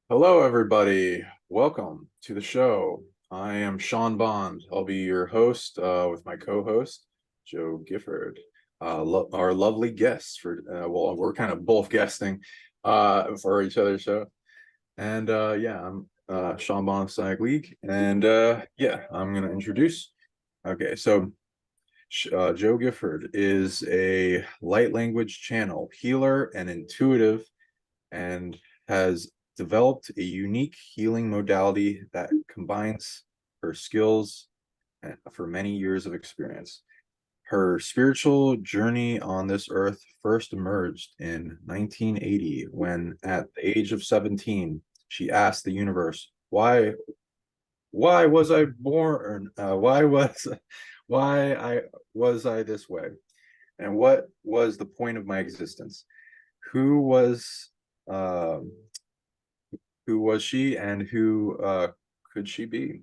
Hello, everybody. Welcome to the show. I am Sean Bond. I'll be your host with my co-host, Joe Gifford. Our lovely guests well, we're kind of both guesting for each other's show. And yeah, I'm Sean Bond of Psionic League. And yeah, I'm going to introduce. Okay, so Joe Gifford is a light language channel healer and intuitive and has developed a unique healing modality that combines her skills for many years of experience. Her spiritual journey on this earth first emerged in 1980 when, at the age of 17, she asked the universe, why was I born? Why was I this way? And what was the point of my existence? Who was um, who was she and who could she be?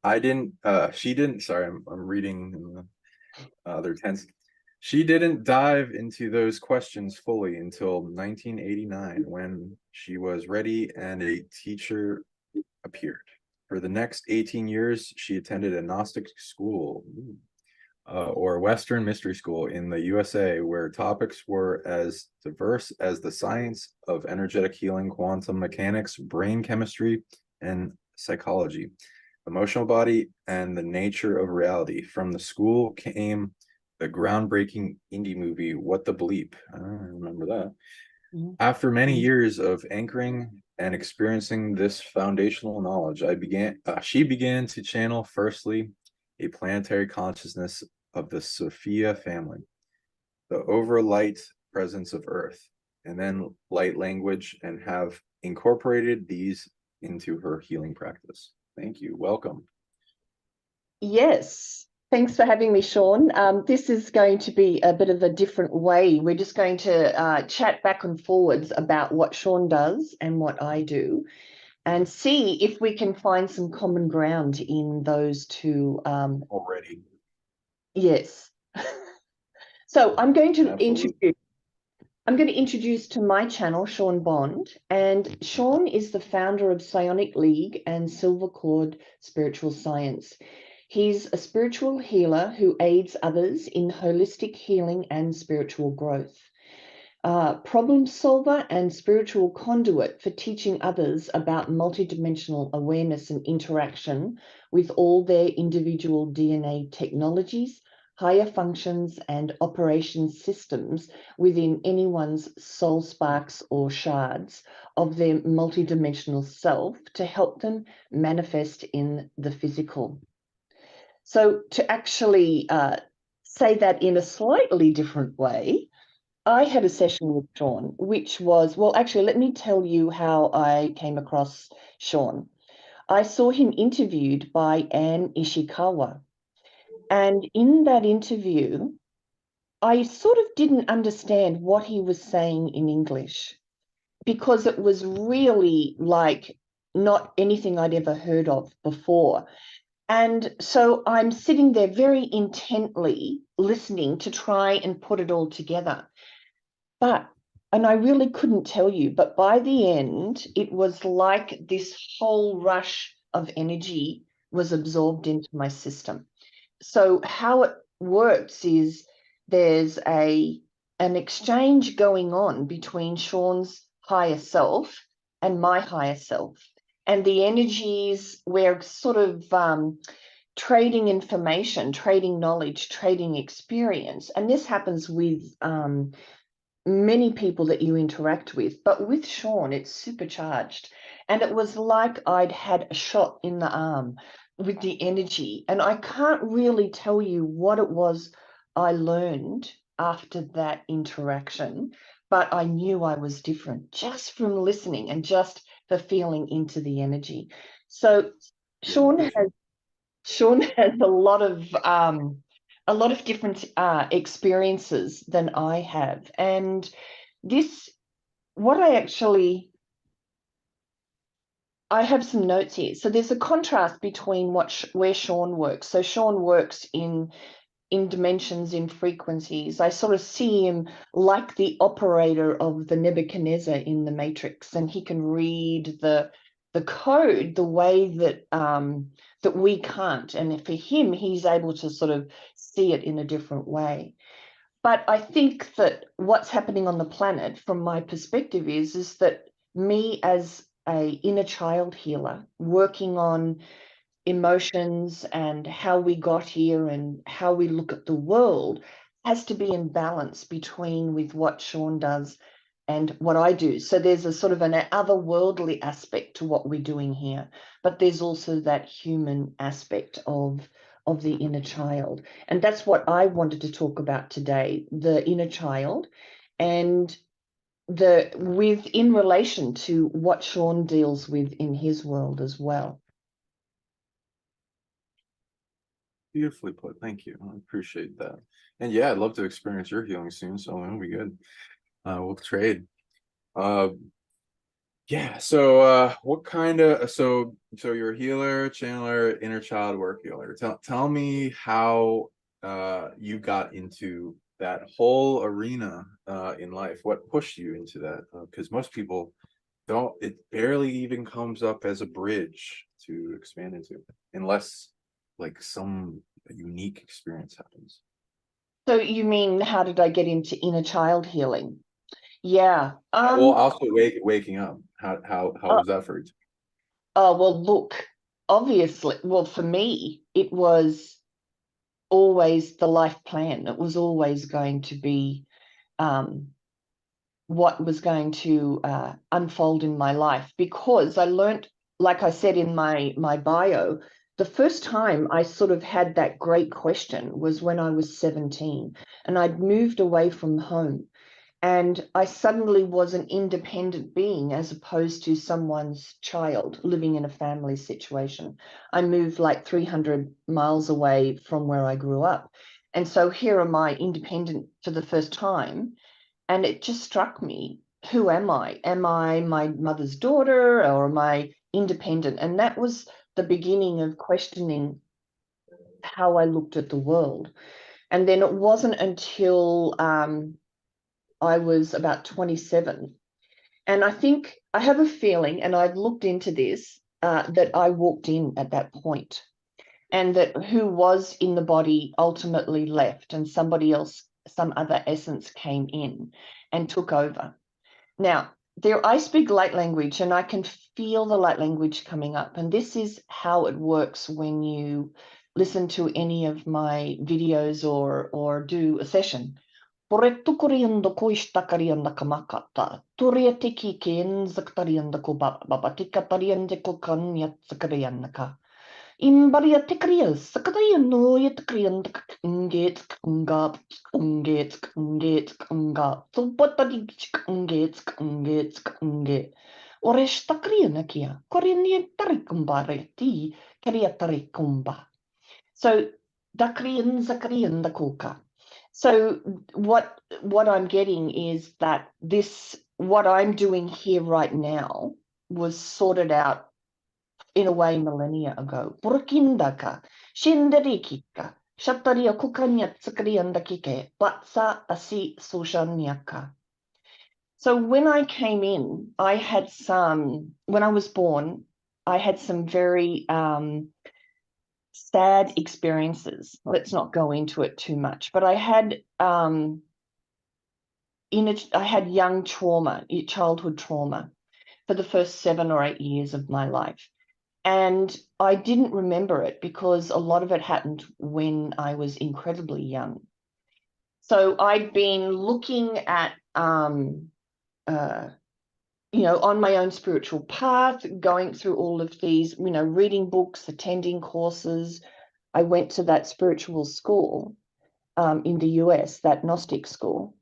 I didn't She didn't, sorry, I'm reading in the other tense. She didn't dive into those questions fully until 1989 when she was ready and a teacher appeared. For the next 18 years, she attended a Gnostic school, or Western Mystery School in the USA, where topics were as diverse as the science of energetic healing, quantum mechanics, brain chemistry, and psychology, emotional body, and the nature of reality. From the school came the groundbreaking indie movie, What the Bleep. I remember that. After many years of anchoring and experiencing this foundational knowledge, she began to channel firstly a planetary consciousness of the Sophia family, the overlight presence of Earth, and then light language, and have incorporated these into her healing practice. Thank you. Welcome. Yes, thanks for having me, Sean. This is going to be a bit of a different way. We're just going to chat back and forwards about what Sean does and what I do, and see if we can find some common ground in those two. Already. Yes. So Absolutely. I'm going to introduce to my channel, Sean Bond, and Sean is the founder of Psionic League and Silver Cord Spiritual Science. He's a spiritual healer who aids others in holistic healing and spiritual growth. Problem solver and spiritual conduit for teaching others about multidimensional awareness and interaction with all their individual DNA technologies, higher functions, and operation systems within anyone's soul sparks or shards of their multidimensional self to help them manifest in the physical. So, to actually say that in a slightly different way, I had a session with Sean, which was, well, actually, let me tell you how I came across Sean. I saw him interviewed by Anne Ishikawa. And in that interview, I sort of didn't understand what he was saying in English because it was really like not anything I'd ever heard of before. And so I'm sitting there very intently listening to try and put it all together. But, and I really couldn't tell you, but by the end, it was like this whole rush of energy was absorbed into my system. So how it works is there's an exchange going on between Sean's higher self and my higher self. And the energies, we're sort of trading information, trading knowledge, trading experience. And this happens with many people that you interact with, but with Sean, it's supercharged. And it was like I'd had a shot in the arm with the energy. And I can't really tell you what it was I learned after that interaction, but I knew I was different just from listening and just for feeling into the energy. So Really Sean appreciate has it. Sean has a lot of different experiences than I have, and this what I have some notes here. So there's a contrast between where Sean works. So Sean works in in dimensions, in frequencies. I sort of see him like the operator of the Nebuchadnezzar in the Matrix, and he can read the code the way that that we can't. And for him, he's able to sort of see it in a different way. But I think that what's happening on the planet, from my perspective, is that me as a inner child healer, working on emotions and how we got here and how we look at the world, has to be in balance between with what Sean does and what I do. So there's a sort of an otherworldly aspect to what we're doing here, but there's also that human aspect of the inner child. And that's what I wanted to talk about today, the inner child, and in relation to what Sean deals with in his world as well. Beautifully put. Thank you. I appreciate that. And yeah, I'd love to experience your healing soon, so it'll be good. We'll trade. Yeah, so what kind of so you're a healer, channeler, inner child work healer. Tell me how you got into that whole arena in life. What pushed you into that? Because most people don't, it barely even comes up as a bridge to expand into, unless like some unique experience happens. So you mean, how did I get into inner child healing? Yeah. Well, also waking up. How was that for you? Oh, well, look, obviously, well, for me, it was always the life plan. It was always going to be what was going to unfold in my life, because I learned, like I said in my bio, the first time I sort of had that great question was when I was 17, and I'd moved away from home. And I suddenly was an independent being as opposed to someone's child living in a family situation. I moved like 300 miles away from where I grew up. And so here am I, independent for the first time. And it just struck me, who am I? Am I my mother's daughter, or am I independent? And that was the beginning of questioning how I looked at the world. And then it wasn't until I was about 27. And I think I have a feeling, and I've looked into this, that I walked in at that point, and that who was in the body ultimately left, and somebody else, some other essence came in and took over. Now, I speak light language, and I can feel the light language coming up. And this is how it works when you listen to any of my videos or do a session. Poretto Koreanda ko istakarianda kamakata. Turiatiki ken zaktarianda ko babatika tariande ko kanya zakarianda ka. Imbaria tikria sakatayano yatkrianda kungets kunga. So potadi kunget. Orestakriana kia. Korinia tarikumbare ti karia tarikumba. So dakrian zakarianda koka. So what I'm getting is that what I'm doing here right now was sorted out in a way millennia ago. Burkindaka, shinderikika, shataria kukanya tsakriandakike, batsa asi sushanyaka. So when I came in, when I was born, I had some very sad experiences. Let's not go into it too much, but I had young trauma, childhood trauma, for the first 7 or 8 years of my life. And I didn't remember it because a lot of it happened when I was incredibly young. So I'd been looking at, on my own spiritual path, going through all of these, reading books, attending courses. I went to that spiritual school in the US, that Gnostic school.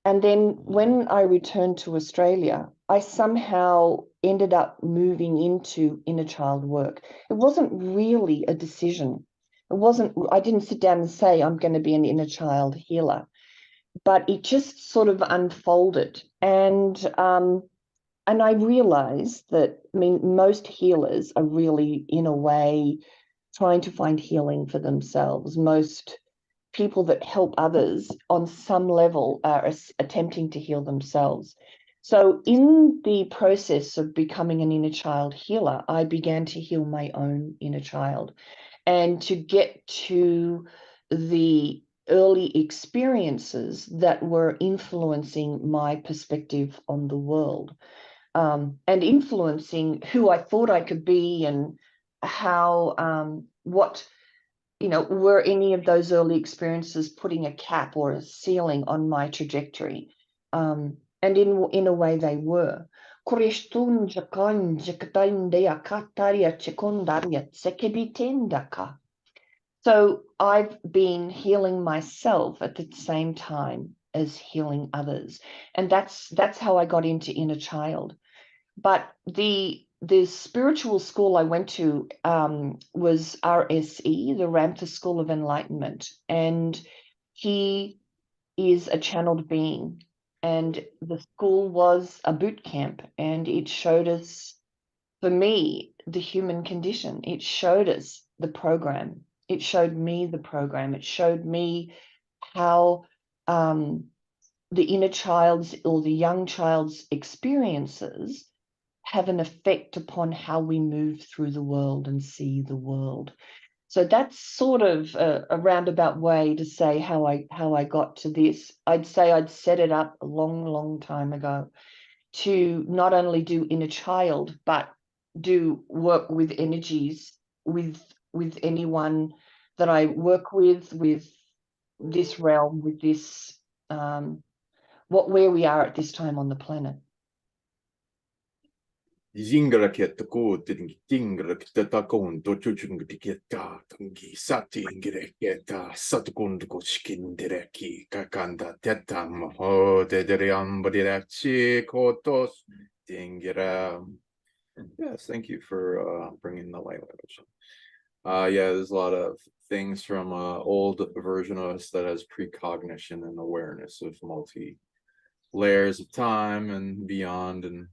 And then when I returned to Australia, I somehow ended up moving into inner child work. It wasn't really a decision. I didn't sit down and say, I'm going to be an inner child healer, but it just sort of unfolded. And I realized that, most healers are really, in a way, trying to find healing for themselves. Most people that help others on some level are attempting to heal themselves. So in the process of becoming an inner child healer, I began to heal my own inner child and to get to the early experiences that were influencing my perspective on the world, and influencing who I thought I could be and how, what, were any of those early experiences putting a cap or a ceiling on my trajectory? And in a way they were. So I've been healing myself at the same time as healing others. And that's how I got into inner child. But the spiritual school I went to was RSE, the Ramtha School of Enlightenment, and he is a channeled being. And the school was a boot camp, and it showed us, for me, the human condition. It showed us the program. It showed me the program. It showed me how the inner child's or the young child's experiences have an effect upon how we move through the world and see the world. So that's sort of a roundabout way to say how I got to this. I'd say I'd set it up a long time ago to not only do inner child, but do work with energies with anyone that I work with this realm, with this where we are at this time on the planet. Zingara ketta ko tingara ketta kon to chuchung ketta tangi sati ingere ketta satukund ko skindere ki kakanda tetam ho dedere ambadirakchi kotos tingira. Yes, thank you for bringing the light. Yeah, there's a lot of things from old version of us that has precognition and awareness of multi layers of time and beyond, and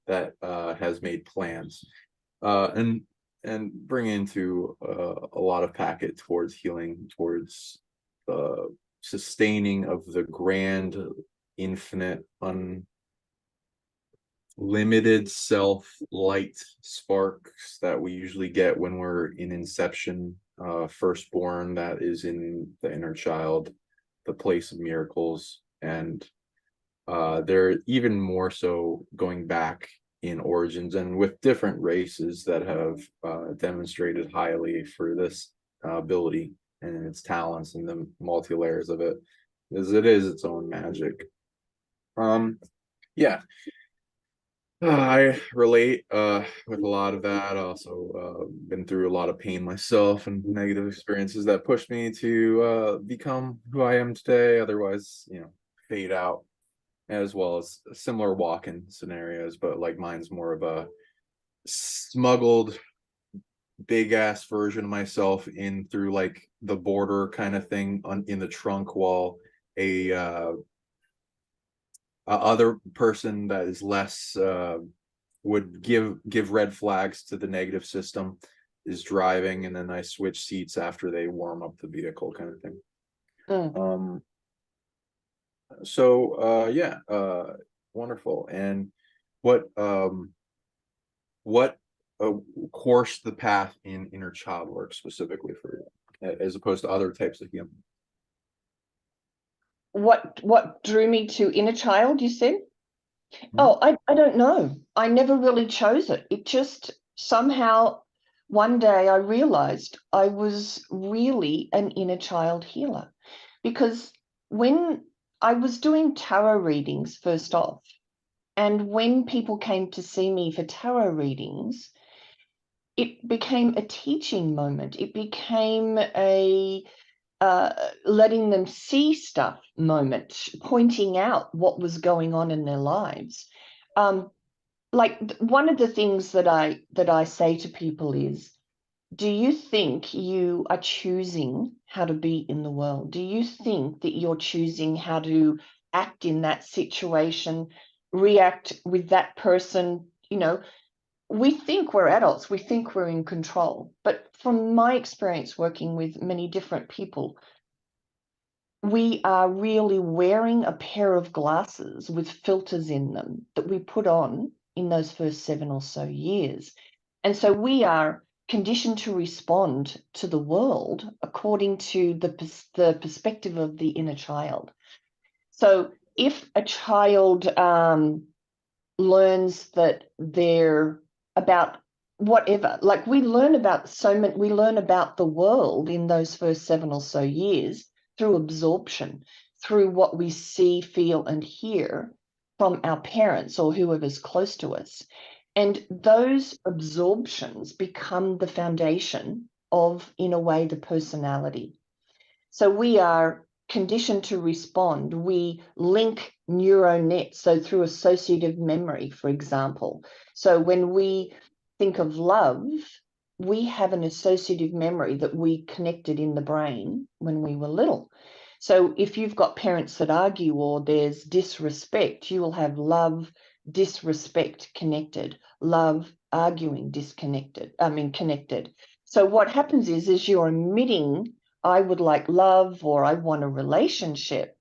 that has made plans and bring into a lot of packet towards healing, towards sustaining of the grand, infinite, unlimited self light sparks that we usually get when we're in inception, firstborn, that is in the inner child, the place of miracles. And they're even more so going back in origins and with different races that have demonstrated highly for this ability and its talents and the multi-layers of it, as it is its own magic. Yeah, I relate with a lot of that. Also been through a lot of pain myself and negative experiences that pushed me to become who I am today, otherwise, fade out, as well as similar walk-in scenarios, but like mine's more of a smuggled big ass version of myself in through like the border kind of thing in the trunk, while a other person that is less would give red flags to the negative system is driving, and then I switch seats after they warm up the vehicle, kind of thing. So yeah, wonderful. And what coursed the path in inner child work specifically for you, as opposed to other types of healing? What drew me to inner child, you said? Oh, I don't know. I never really chose it. It just somehow one day I realized I was really an inner child healer, because when I was doing tarot readings first off, and when people came to see me for tarot readings, it became a teaching moment. It became a letting them see stuff moment, pointing out what was going on in their lives. Like one of the things that I say to people is, do you think you are choosing how to be in the world? Do you think that you're choosing how to act in that situation, react with that person, we think we're adults, we think we're in control. But from my experience working with many different people, we are really wearing a pair of glasses with filters in them that we put on in those first 7 or so years. And so we are conditioned to respond to the world according to the perspective of the inner child. So if a child learns that they're about whatever, like we learn about the world in those first 7 or so years through absorption, through what we see, feel, and hear from our parents or whoever's close to us. And those absorptions become the foundation of, in a way, the personality. So we are conditioned to respond. We link neural nets, so through associative memory, for example. So when we think of love, we have an associative memory that we connected in the brain when we were little. So if you've got parents that argue or there's disrespect, you will have love, disrespect connected, love, arguing connected. So what happens is you're emitting, I would like love, or I want a relationship.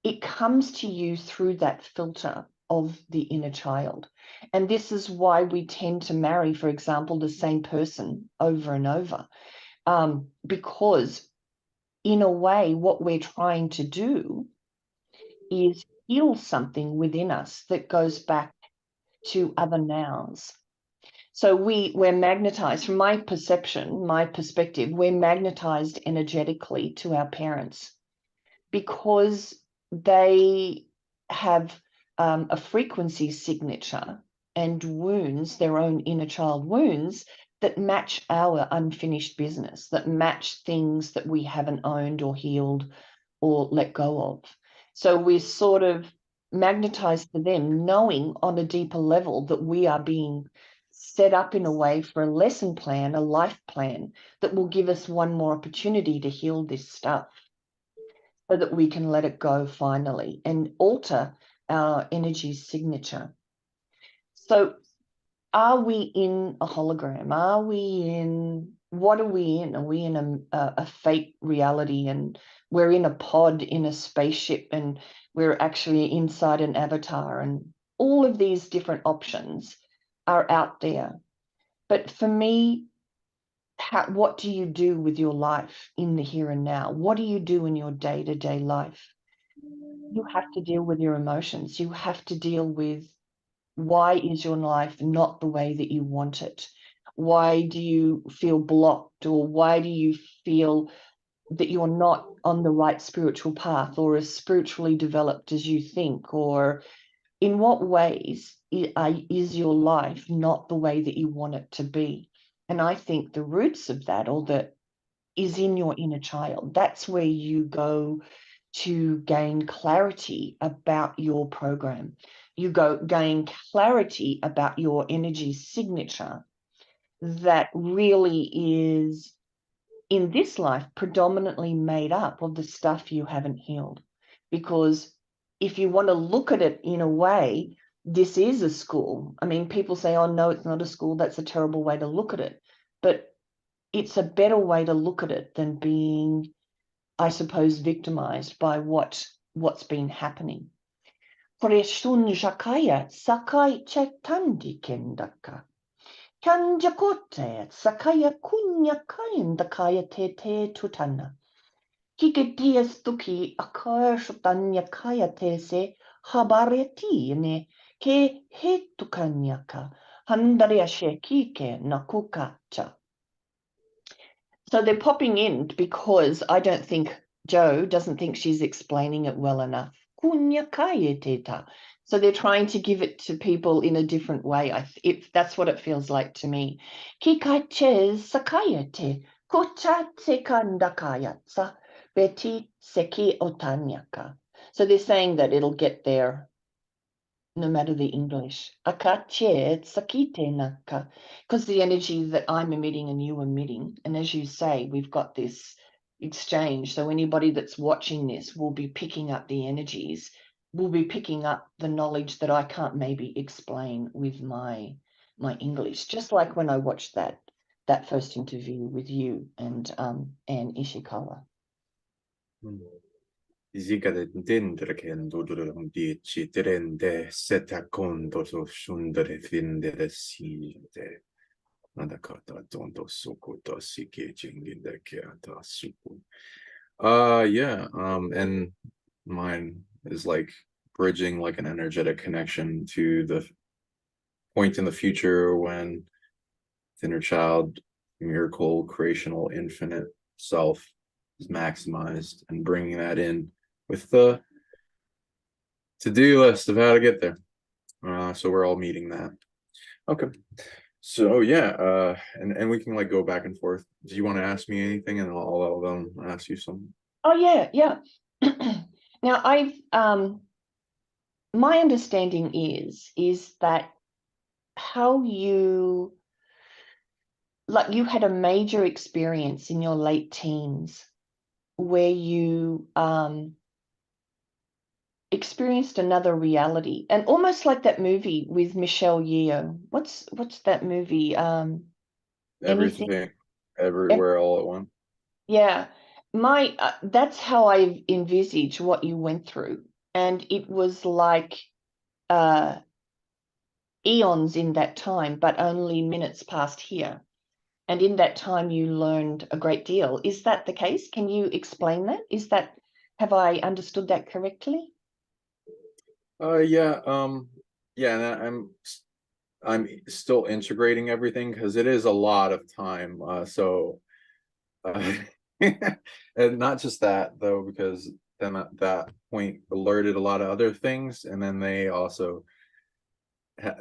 It comes to you through that filter of the inner child. And this is why we tend to marry, for example, the same person over and over. Because in a way, what we're trying to do is heal something within us that goes back to other nows. So we're magnetized, from my perception, my perspective, we're magnetized energetically to our parents because they have a frequency signature and wounds, their own inner child wounds, that match our unfinished business, that match things that we haven't owned or healed or let go of. So we're sort of magnetized to them, knowing on a deeper level that we are being set up in a way for a lesson plan, a life plan that will give us one more opportunity to heal this stuff so that we can let it go finally and alter our energy signature. So are we in a hologram? What are we in? Are we in a fake reality and we're in a pod in a spaceship and we're actually inside an avatar? And all of these different options are out there. But for me, what do you do with your life in the here and now? What do you do in your day-to-day life? You have to deal with your emotions. You have to deal with, why is your life not the way that you want it? Why do you feel blocked? Or why do you feel that you're not on the right spiritual path or as spiritually developed as you think? Or in what ways is your life not the way that you want it to be? And I think the roots of that, or that, is in your inner child. That's where you go to gain clarity about your program. You gain clarity about your energy signature that really is, in this life, predominantly made up of the stuff you haven't healed. Because if you want to look at it in a way, this is a school. I mean, people say, oh, no, it's not a school. That's a terrible way to look at it. But it's a better way to look at it than being, I suppose, victimized by what's been happening. Koreshun jakaya sakai chaitandi kendaka. Kanjakote sakaya kunya kaindakaya te tutana. Kiketias tuki akashutanya kaya te se habaretine ke hetukanyaka handariashe kike nakukacha. So they're popping in because I don't think, Joe doesn't think she's explaining it well enough. So they're trying to give it to people in a different way. That's what it feels like to me. Kikache sakayate, kuchatse kandakayatsa, beti seki otanyaka. So they're saying that it'll get there no matter the English. Akache sakite naka. Because the energy that I'm emitting and you emitting, and as you say, we've got this exchange. So anybody that's watching this will be picking up the energies, will be picking up the knowledge that I can't maybe explain with my my English, just like when I watched that first interview with you and Anne Ishikawa. Zika dentro che non dici trende setta conto so sundere fin de sinde. Nada kata tonto suku to siki jingin de kiata suku. Yeah, and mine is like bridging like an energetic connection to the point in the future when the inner child, miracle, creational, infinite self is maximized, and bringing that in with the to-do list of how to get there. So we're all meeting that. Okay. So yeah, and we can like go back and forth. Do you want to ask me anything, and I'll ask you some? Oh yeah. Now I've my understanding is that how you had a major experience in your late teens where you experienced another reality, and almost like that movie with Michelle Yeoh. What's that movie? Anything. Everything, everywhere, all at once. Yeah, my that's how I envisage what you went through, and it was like uh, eons in that time, but only minutes past here. And in that time, you learned a great deal. Is that the case? Can you explain that? Have I understood that correctly? Yeah, yeah, and I'm still integrating everything because it is a lot of time. So, and not just that though, because then at that point alerted a lot of other things, and then they also had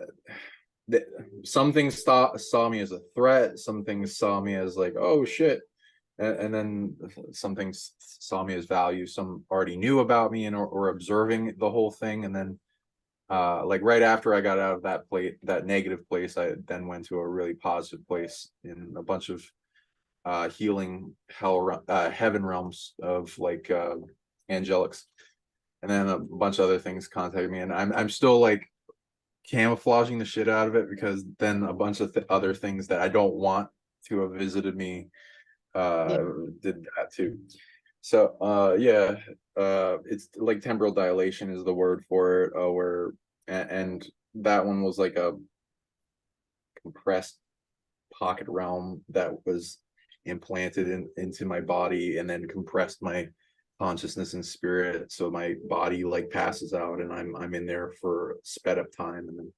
some things saw me as a threat, some things saw me as like, oh shit, and then some things saw me as value. Some already knew about me and or observing the whole thing, and then like right after I got out of that negative place, I then went to a really positive place in a bunch of healing heaven realms of like angelics, and then a bunch of other things contacted me, and I'm still like camouflaging the shit out of it, because then a bunch of other things that I don't want to have visited me Yeah. did that too. So yeah, it's like temporal dilation is the word for it, where and that one was like a compressed pocket realm that was implanted into my body, and then compressed my consciousness and spirit, so my body like passes out, and I'm in there for sped up time. And then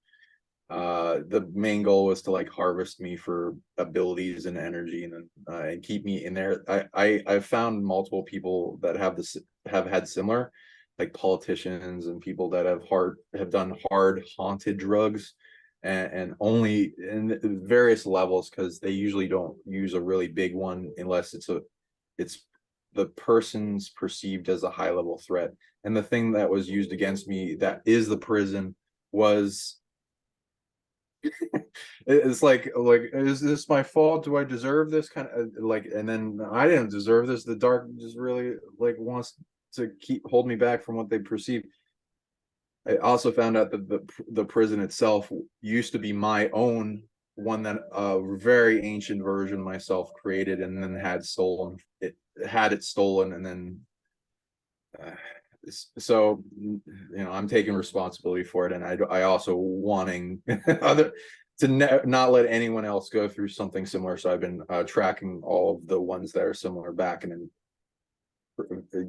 the main goal was to like harvest me for abilities and energy, and then and keep me in there. I've found multiple people that have had similar, like politicians and people that have done hard haunted drugs, and only in various levels, because they usually don't use a really big one unless it's the person's perceived as a high level threat. And the thing that was used against me, that is the prison, was it's like, is this my fault? Do I deserve this kind of like? And then I didn't deserve this. The dark just really like wants to hold me back from what they perceive. I also found out that the prison itself used to be my own one, that a very ancient version myself created, and then had it stolen, and then uh, so I'm taking responsibility for it, and I also wanting other to not let anyone else go through something similar. So I've been tracking all of the ones that are similar back, and then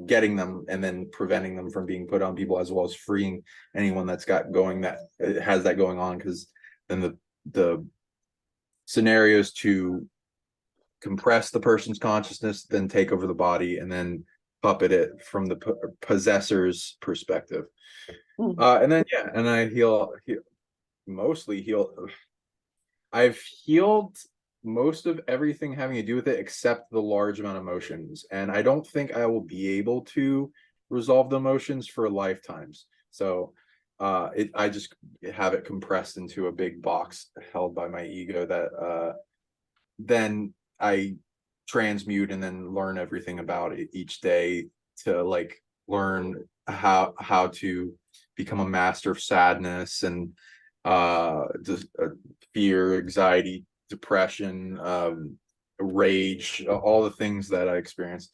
getting them, and then preventing them from being put on people, as well as freeing anyone that's got going that has that going on, because then the scenarios to compress the person's consciousness, then take over the body, and then puppet it from the possessor's perspective. And then yeah, and I mostly heal. I've healed most of everything having to do with it, except the large amount of emotions, and I don't think I will be able to resolve the emotions for lifetimes. So I just have it compressed into a big box held by my ego, that then I transmute and then learn everything about it each day, to like learn how to become a master of sadness, and just fear, anxiety, depression, rage, all the things that I experienced,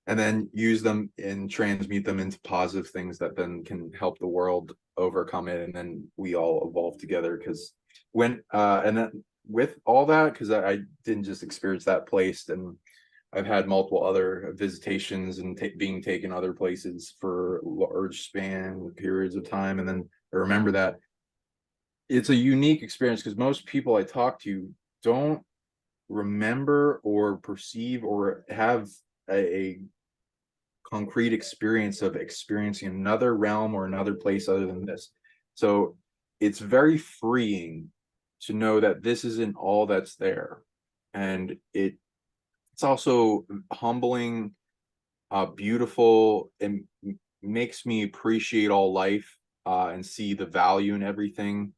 and then use them and transmute them into positive things that then can help the world overcome it, and then we all evolve together. Because when and then with all that, because I didn't just experience that place, and I've had multiple other visitations and being taken other places for large span periods of time, and then I remember that it's a unique experience because most people I talk to don't remember or perceive or have a concrete experience of experiencing another realm or another place other than this. So it's very freeing to know that this isn't all that's there. And it's also humbling, beautiful, and makes me appreciate all life, and see the value in everything.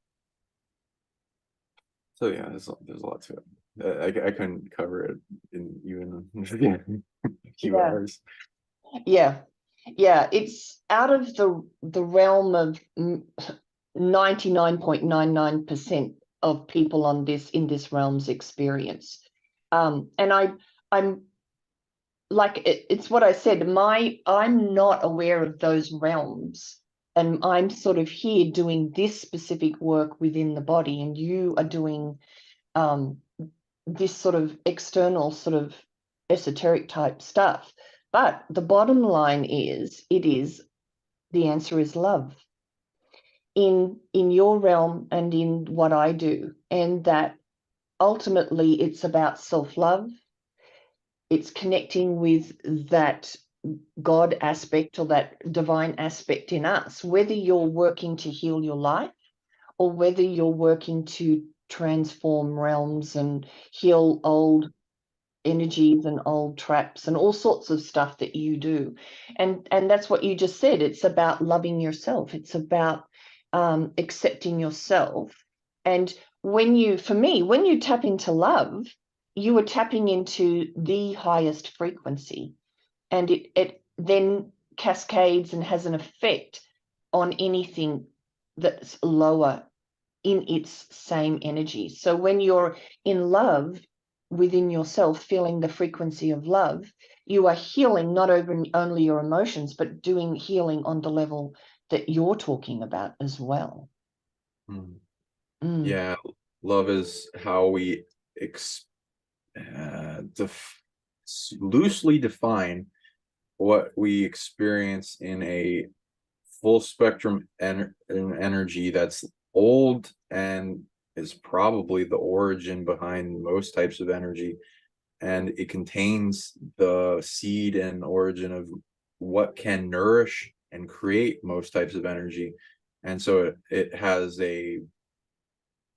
So yeah, there's a lot to it. I couldn't cover it in even a few Yeah. hours. Yeah. Yeah. It's out of the realm of 99.99% of people on this in this realm's experience. And I'm like it's what I said, I'm not aware of those realms, and I'm sort of here doing this specific work within the body, and you are doing this sort of external sort of esoteric type stuff. But the bottom line is the answer is love in your realm and in what I do, and that ultimately it's about self-love. It's connecting with that God aspect or that divine aspect in us, whether you're working to heal your life or whether you're working to transform realms and heal old energies and old traps and all sorts of stuff that you do. And that's what you just said. It's about loving yourself. It's about accepting yourself. And for me, when you tap into love, you are tapping into the highest frequency, and it then cascades and has an effect on anything that's lower in its same energy. So when you're in love within yourself, feeling the frequency of love, you are healing not only your emotions, but doing healing on the level that you're talking about as well. Hmm. Mm. Yeah, love is how we uh, def loosely define what we experience in a full spectrum energy that's old and is probably the origin behind most types of energy, and it contains the seed and origin of what can nourish and create most types of energy. And so it has a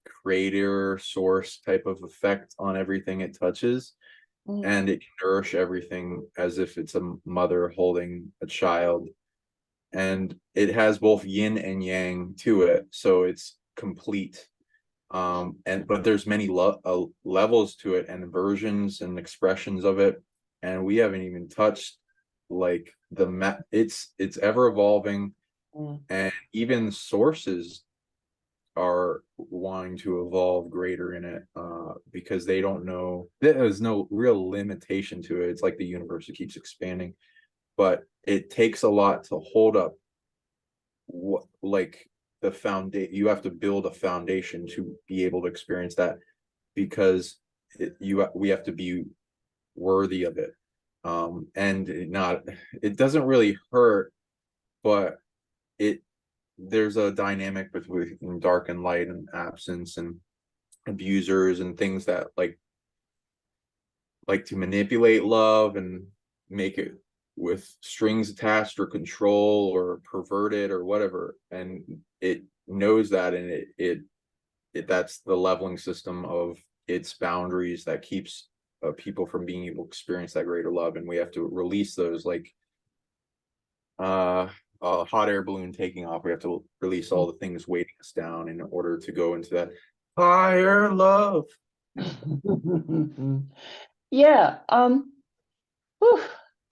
creator source type of effect on everything it touches, Mm. and it can nourish everything as if it's a mother holding a child, and it has both yin and yang to it, so it's complete. And but there's many levels to it and versions and expressions of it, and we haven't even touched like it's ever evolving, Mm. and even sources are wanting to evolve greater in it, because they don't know, there's no real limitation to it. It's like the universe, it keeps expanding, but it takes a lot to hold up what, like, the foundation. You have to build a foundation to be able to experience that, because we have to be worthy of it. And it doesn't really hurt, but it there's a dynamic between dark and light and absence and abusers and things that like to manipulate love and make it with strings attached or control or pervert it or whatever, and it knows that, and it that's the leveling system of its boundaries that keeps people from being able to experience that greater love, and we have to release those, like uh a hot air balloon taking off. We have to release all the things weighting us down in order to go into that higher love. Yeah.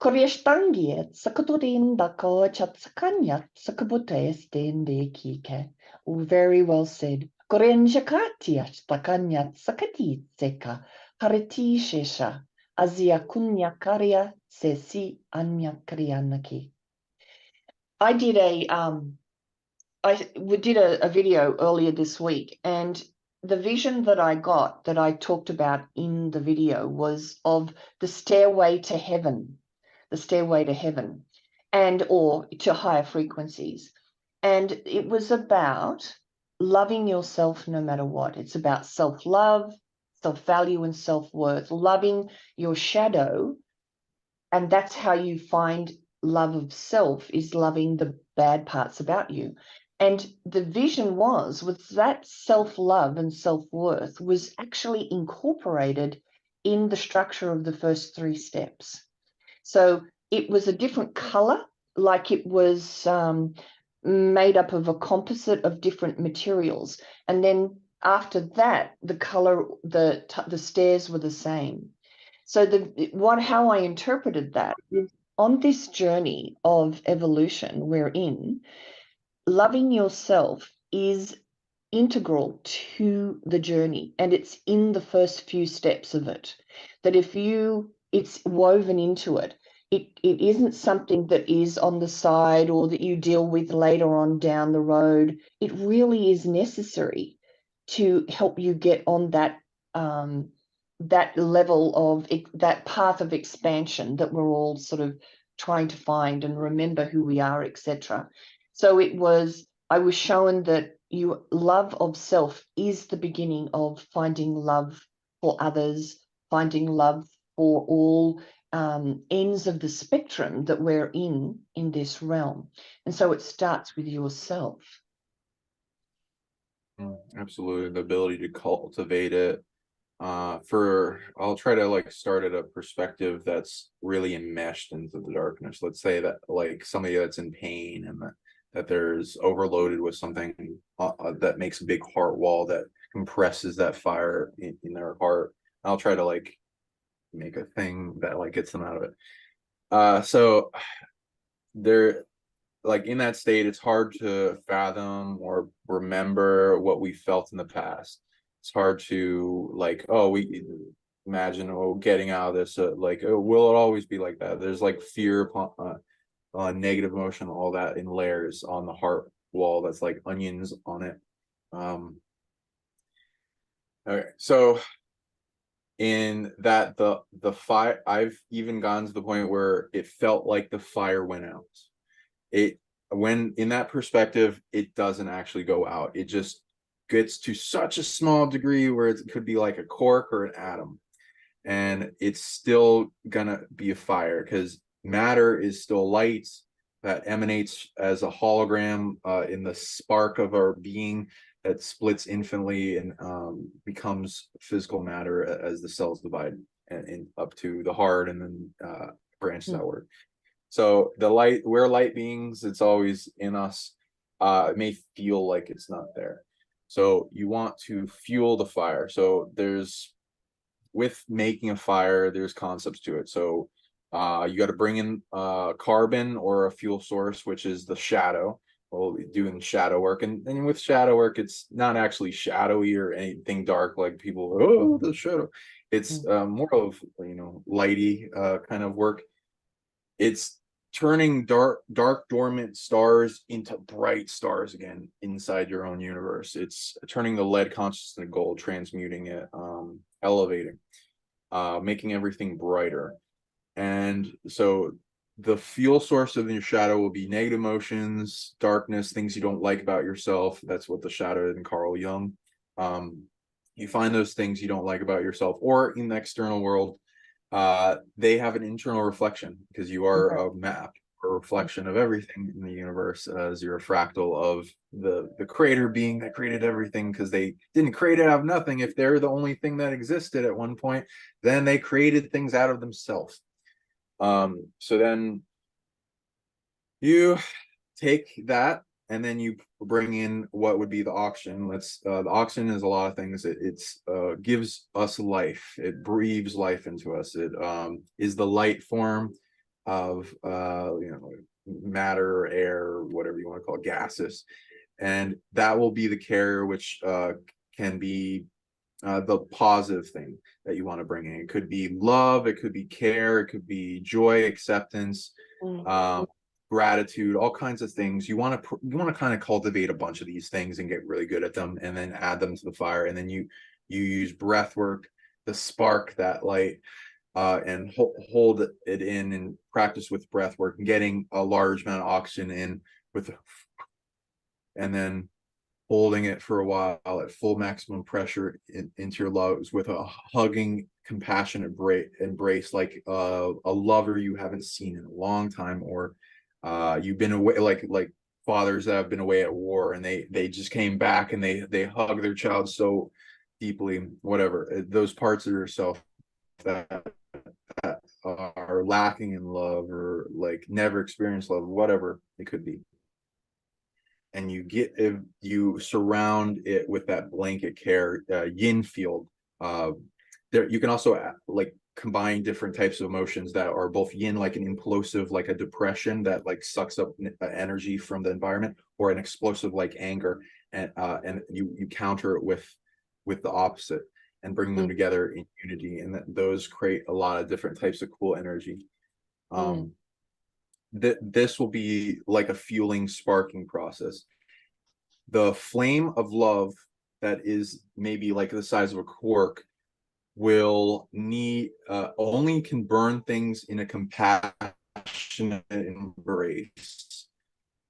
Koriestangiet sakaturinda ko chatsakanyat sakabutes dende kike. Very well said. Gorenjakatia stakanya sakati seka hariti shesha azia kunya karia sesi anya krianaki. I did we did a video earlier this week, and the vision that I got, that I talked about in the video, was of the stairway to heaven, and or to higher frequencies. And it was about loving yourself no matter what. It's about self-love, self-value, and self-worth, loving your shadow. And that's how you find love of self, is loving the bad parts about you. And the vision was that self-love and self-worth was actually incorporated in the structure of the first 3 steps. So it was a different color, like it was made up of a composite of different materials. And then after that, the color, the stairs were the same. So how I interpreted that is, on this journey of evolution we're in, loving yourself is integral to the journey, and it's in the first few steps of it. That it's woven into it. It isn't something that is on the side or that you deal with later on down the road. It really is necessary to help you get on that that level of that path of expansion that we're all sort of trying to find and remember who we are, etc. So I was shown that love of self is the beginning of finding love for others, finding love for all ends of the spectrum that we're in this realm. And so it starts with yourself. Absolutely, the ability to cultivate it. I'll try to like start at a perspective that's really enmeshed into the darkness. Let's say that like somebody that's in pain, and that there's overloaded with something that makes a big heart wall that compresses that fire in their heart. I'll try to like make a thing that like gets them out of it. So they're like in that state, it's hard to fathom or remember what we felt in the past. It's hard to like, oh, we imagine, oh, getting out of this, like, oh, will it always be like that? There's like fear, negative emotion, all that in layers on the heart wall that's like onions on it. Okay, so in that the fire, I've even gotten to the point where it felt like the fire went out. When in that perspective, it doesn't actually go out. It just gets to such a small degree where it could be like a cork or an atom, and it's still gonna be a fire because matter is still light that emanates as a hologram in the spark of our being that splits infinitely and becomes physical matter as the cells divide and up to the heart and then branches outward. So the light, we're light beings, it's always in us. It may feel like it's not there. So you want to fuel the fire. So with making a fire, there's concepts to it. So you got to bring in carbon or a fuel source, which is the shadow. We'll be doing shadow work. And with shadow work, it's not actually shadowy or anything dark like people, oh, the shadow. It's more of, lighty kind of work. It's turning dark dormant stars into bright stars again inside your own universe. It's turning the lead consciousness into gold, transmuting it, elevating, making everything brighter. And so the fuel source of your shadow will be negative emotions, darkness, things you don't like about yourself. That's what the shadow is in Carl Jung. You find those things you don't like about yourself or in the external world. They have an internal reflection because you are a map, a reflection of everything in the universe, as you're a fractal of the creator being that created everything, because they didn't create it out of nothing. If they're the only thing that existed at one point, then they created things out of themselves. So then you take that and then you bring in what would be the oxygen. The oxygen is a lot of things. It's gives us life. It breathes life into us. It is the light form of matter, air, whatever you want to call it, gases. and that will be the care, which can be the positive thing that you want to bring in. It could be love, it could be care, it could be joy, acceptance, gratitude, all kinds of things. You want to kind of cultivate a bunch of these things and get really good at them, and then add them to the fire. And then you use breath work to spark that light, and hold it in and practice with breath work and getting a large amount of oxygen in with, and then holding it for a while at full maximum pressure into your lungs with a hugging, compassionate embrace, like a lover you haven't seen in a long time, or you've been away, like fathers that have been away at war and they just came back and they hug their child so deeply, whatever, those parts of yourself that are lacking in love, or like never experienced love, whatever it could be. And you surround it with that blanket care, yin field. There you can also like combine different types of emotions that are both yin, like an implosive, like a depression that like sucks up energy from the environment, or an explosive like anger, and you counter it with the opposite and bring them together in unity, and those create a lot of different types of cool energy. This will be like a fueling, sparking process. The flame of love that is maybe like the size of a cork will need only can burn things in a compassionate embrace,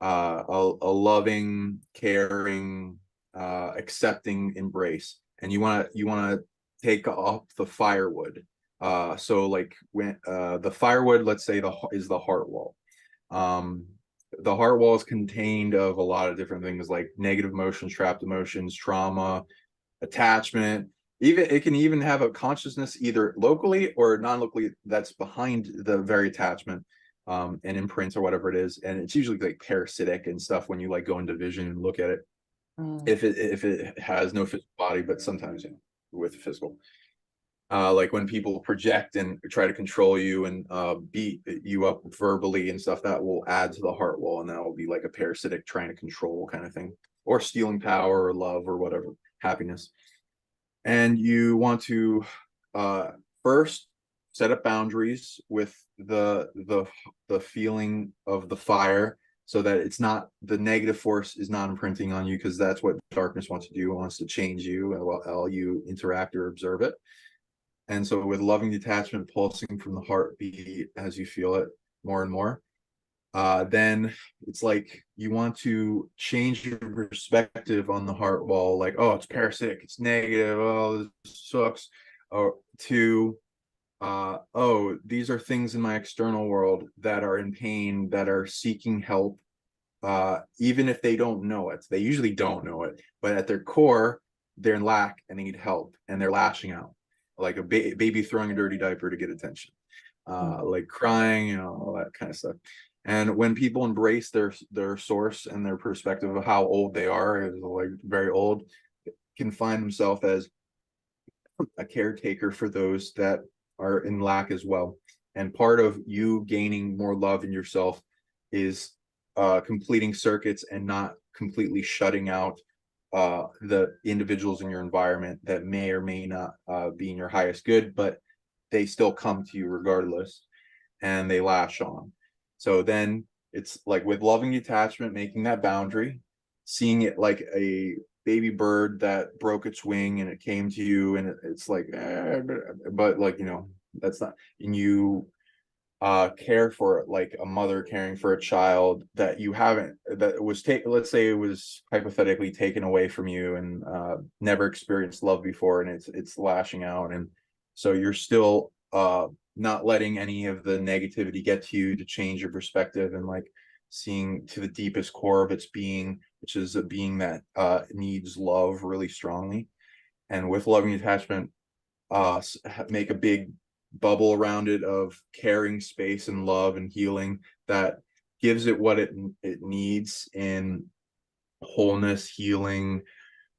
a loving, caring, accepting embrace. And you want to take off the firewood. So like when the firewood, let's say is the heart wall. The heart wall is contained of a lot of different things, like negative emotions, trapped emotions, trauma, attachment. Even it can even have a consciousness either locally or non-locally that's behind the very attachment, and imprints or whatever it is. And it's usually like parasitic and stuff when you like go into vision and look at it. If it has no physical body, but sometimes with physical. Like when people project and try to control you and beat you up verbally and stuff, that will add to the heart wall, and that will be like a parasitic trying to control kind of thing, or stealing power or love or whatever, happiness. And you want to first set up boundaries with the feeling of the fire, so that it's not, the negative force is not imprinting on you, because that's what darkness wants to do. It wants to change you while you interact or observe it. And so with loving detachment pulsing from the heartbeat as you feel it more and more, then it's like you want to change your perspective on the heart wall, like, oh, it's parasitic, it's negative, oh, this sucks, or to oh, these are things in my external world that are in pain, that are seeking help, even if they don't know it. They usually don't know it, but at their core, they're in lack and they need help, and they're lashing out like a baby throwing a dirty diaper to get attention, like crying, all that kind of stuff. And when people embrace their source and their perspective of how old they are, like very old, can find themselves as a caretaker for those that are in lack as well. And part of you gaining more love in yourself is completing circuits and not completely shutting out the individuals in your environment that may or may not be in your highest good, but they still come to you regardless, and they lash on. So then it's like with loving detachment, making that boundary, seeing it like a baby bird that broke its wing and it came to you, and it's like, but like, that's not, and you care for it like a mother caring for a child that you haven't, that was taken, let's say it was hypothetically taken away from you, and never experienced love before, and it's lashing out. And so you're still not letting any of the negativity get to you, to change your perspective, and like seeing to the deepest core of its being, which is a being that needs love really strongly. And with loving attachment, make a big bubble around it of caring space and love and healing that gives it what it needs in wholeness, healing,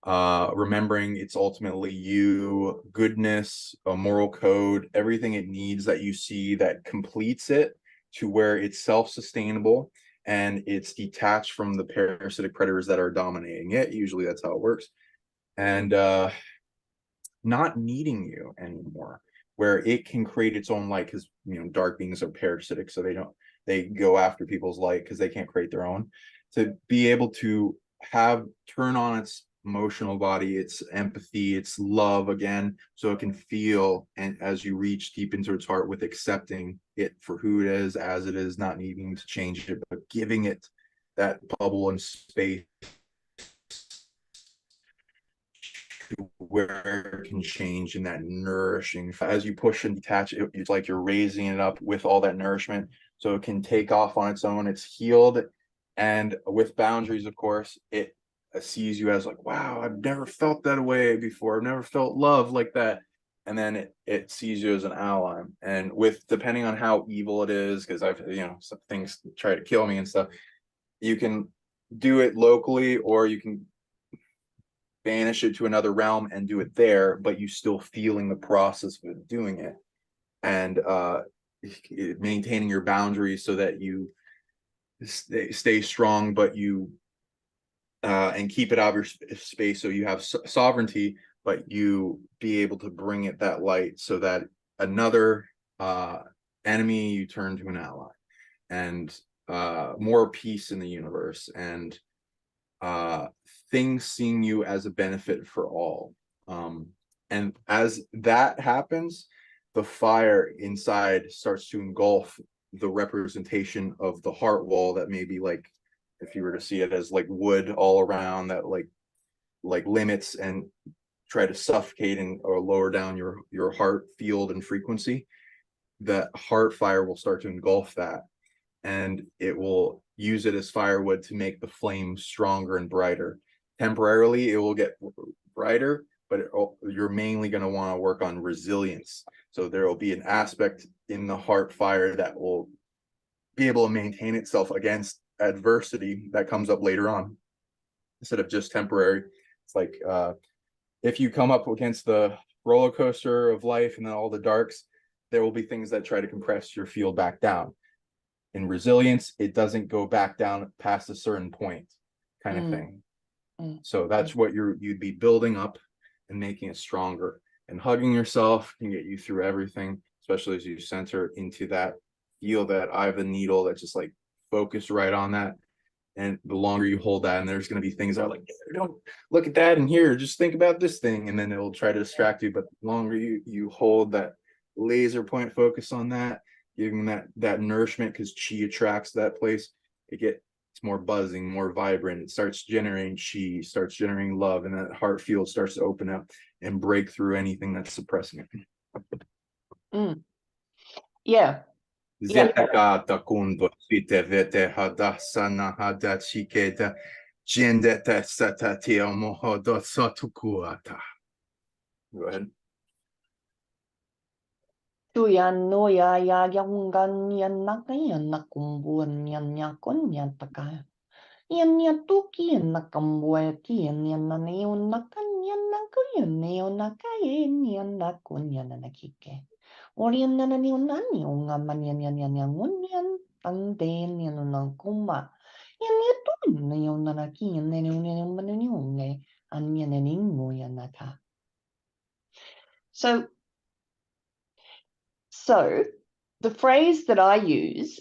remembering it's ultimately you, goodness, a moral code, everything it needs that you see, that completes it to where it's self-sustainable and it's detached from the parasitic predators that are dominating it. Usually that's how it works. And not needing you anymore, where it can create its own light, because dark beings are parasitic, so they go after people's light because they can't create their own. To be able to turn on its emotional body, its empathy, its love again, so it can feel, and as you reach deep into its heart with accepting it for who it is, as it is, not needing to change it, but giving it that bubble and space where it can change in that nourishing. As you push and detach it, it's like you're raising it up with all that nourishment, so it can take off on its own. It's healed, and with boundaries, of course, it sees you as like, wow, I've never felt that way before. I've never felt love like that. And then it sees you as an ally. And with, depending on how evil it is, because I've, some things try to kill me and stuff, you can do it locally, or you can banish it to another realm and do it there, but you still feeling the process of doing it, and maintaining your boundaries so that you stay strong, but you and keep it out of your space, so you have sovereignty, but you be able to bring it that light, so that another enemy you turn to an ally, and more peace in the universe, and things seeing you as a benefit for all. And as that happens, the fire inside starts to engulf the representation of the heart wall, that may be like, if you were to see it as like wood all around, that like limits and try to suffocate and or lower down your heart field and frequency. That heart fire will start to engulf that, and it will use it as firewood to make the flame stronger and brighter. Temporarily, it will get brighter, but you're mainly going to want to work on resilience. So there will be an aspect in the heart fire that will be able to maintain itself against adversity that comes up later on, instead of just temporary. It's like if you come up against the roller coaster of life and then all the darks, there will be things that try to compress your field back down. In resilience, it doesn't go back down past a certain point, kind of thing. So that's what you'd be building up and making it stronger. And hugging yourself can get you through everything, especially as you center into that, feel that eye of the needle, that just like focus right on that. And the longer you hold that, and there's going to be things that are like, don't look at that and here, just think about this thing, and then it'll try to distract you. But the longer you hold that laser point focus on that, giving that nourishment, because chi attracts that place, it's more buzzing, more vibrant. It starts generating chi, starts generating love, and that heart field starts to open up and break through anything that's suppressing it. Yeah. Zetakata kundo vete hada sana hada chiketa jendeta satatia mohodo sotukuata. Go ahead. Tuyan no ya yangan yan nakayan nakumbuan yan yakon yan taka. Yan ya tuki yan nakambuati yan nanayon nakan yan nakayan neon nakayen yan nakon yan nakike. Oriyan nanayon naniyon nga man yan tangden yan nang kuma. Yan ya tun neon nanakiyan neon mananiyon ngay anyan naningo yan naka. So the phrase that I use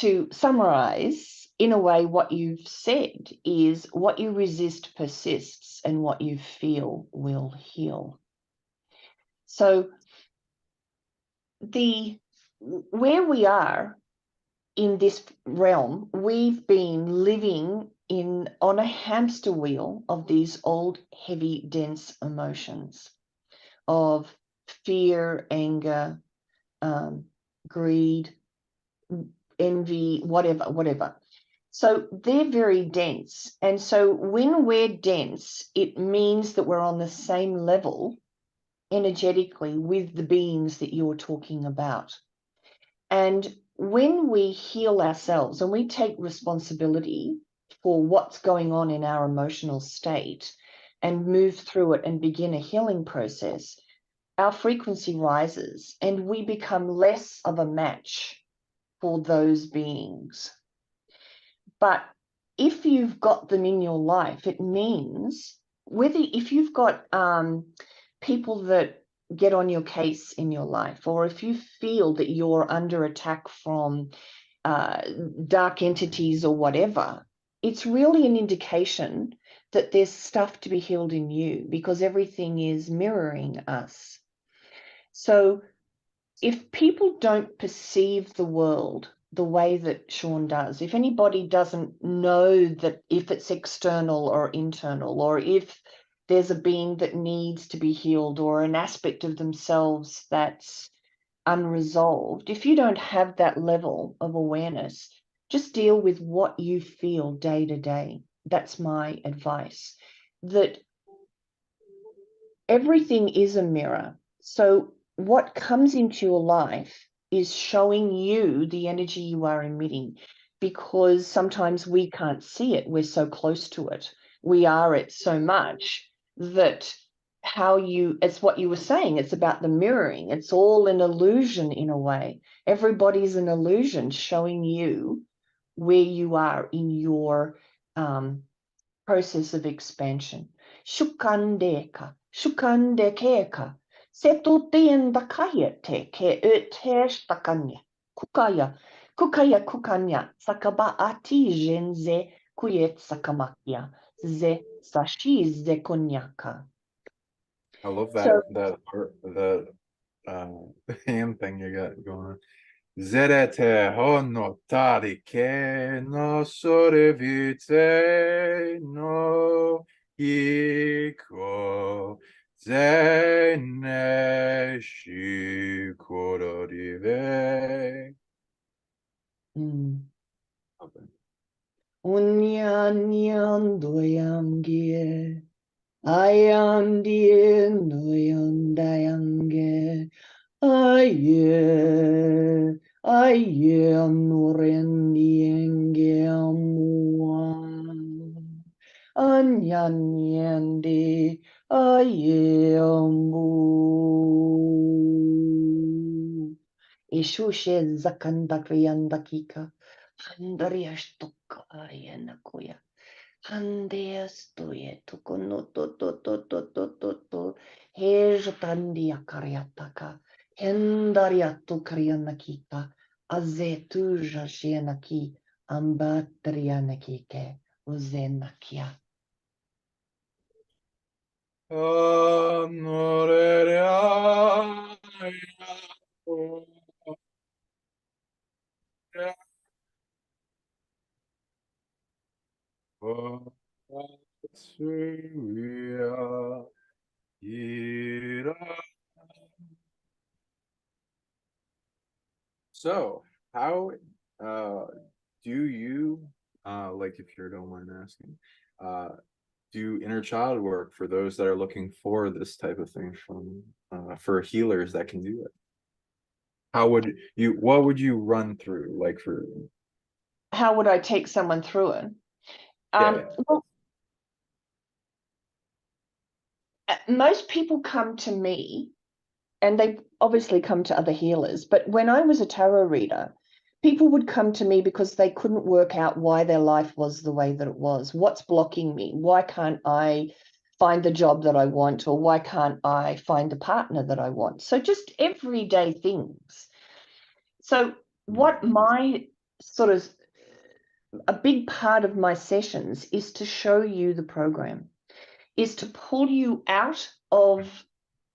to summarize in a way what you've said is, what you resist persists and what you feel will heal. So where we are in this realm, we've been living on a hamster wheel of these old, heavy, dense emotions of fear, anger, greed, envy, whatever. So they're very dense. And so when we're dense, it means that we're on the same level energetically with the beings that you're talking about. And when we heal ourselves and we take responsibility for what's going on in our emotional state and move through it and begin a healing process, our frequency rises and we become less of a match for those beings. But if you've got them in your life, it means if you've got people that get on your case in your life, or if you feel that you're under attack from dark entities or whatever, it's really an indication that there's stuff to be healed in you, because everything is mirroring us. So if people don't perceive the world the way that Sean does, if anybody doesn't know that if it's external or internal, or if there's a being that needs to be healed, or an aspect of themselves that's unresolved, if you don't have that level of awareness, just deal with what you feel day to day. That's my advice. That everything is a mirror. So what comes into your life is showing you the energy you are emitting, because sometimes we can't see it. We're so close to it. We are it so much that it's what you were saying, it's about the mirroring. It's all an illusion in a way. Everybody's an illusion showing you where you are in your process of expansion. Shukandeka, shukandekeka, setutienda kayete ke uteshtakanya, kukaya, kukanya, sakaba jenze kuyet sakamakya, ze sashize konyaka. I love So, the hand thing you got going on. Zerete hono tarike no sorevite no iko zene shikororive. Okay. unyan doyangie, ayandie noyandayange. Aye, anurendienge amua. Anyanyende, aye ambu. Ishushe zakandakriandakika. Handariashtuka ayenakuya. Handeastoye tukunototototototo. Hejatandia karyataka. Hendariatu karyanakika. Azetuja shenaki. Ambatrianakike. Uzenakia. So, how do you like, if you don't mind asking, do inner child work for those that are looking for this type of thing from for healers that can do it? What would you run through, like, for How would I take someone through it? yeah. Well, most people come to me, and they obviously come to other healers. But when I was a tarot reader, people would come to me because they couldn't work out why their life was the way that it was. What's blocking me? Why can't I find the job that I want? Or why can't I find the partner that I want? So just everyday things. So what my sort of a big part of my sessions is to show you the program, is to pull you out of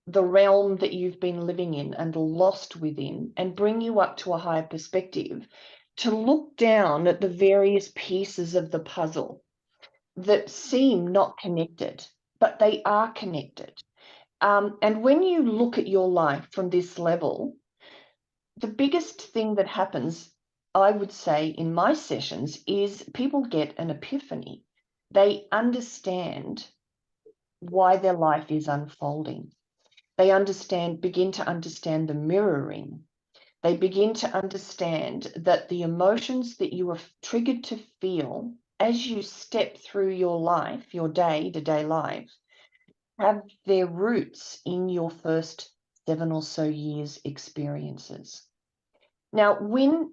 the realm that you've been living in and lost within, and bring you up to a higher perspective, to look down at the various pieces of the puzzle that seem not connected, but they are connected. And when you look at your life from this level, the biggest thing that happens, I would say, in my sessions is people get an epiphany. They understand why their life is unfolding. They begin to understand the mirroring. They begin to understand that the emotions that you are triggered to feel as you step through your life, your day-to-day life, have their roots in your first 7 or so years experiences. Now, when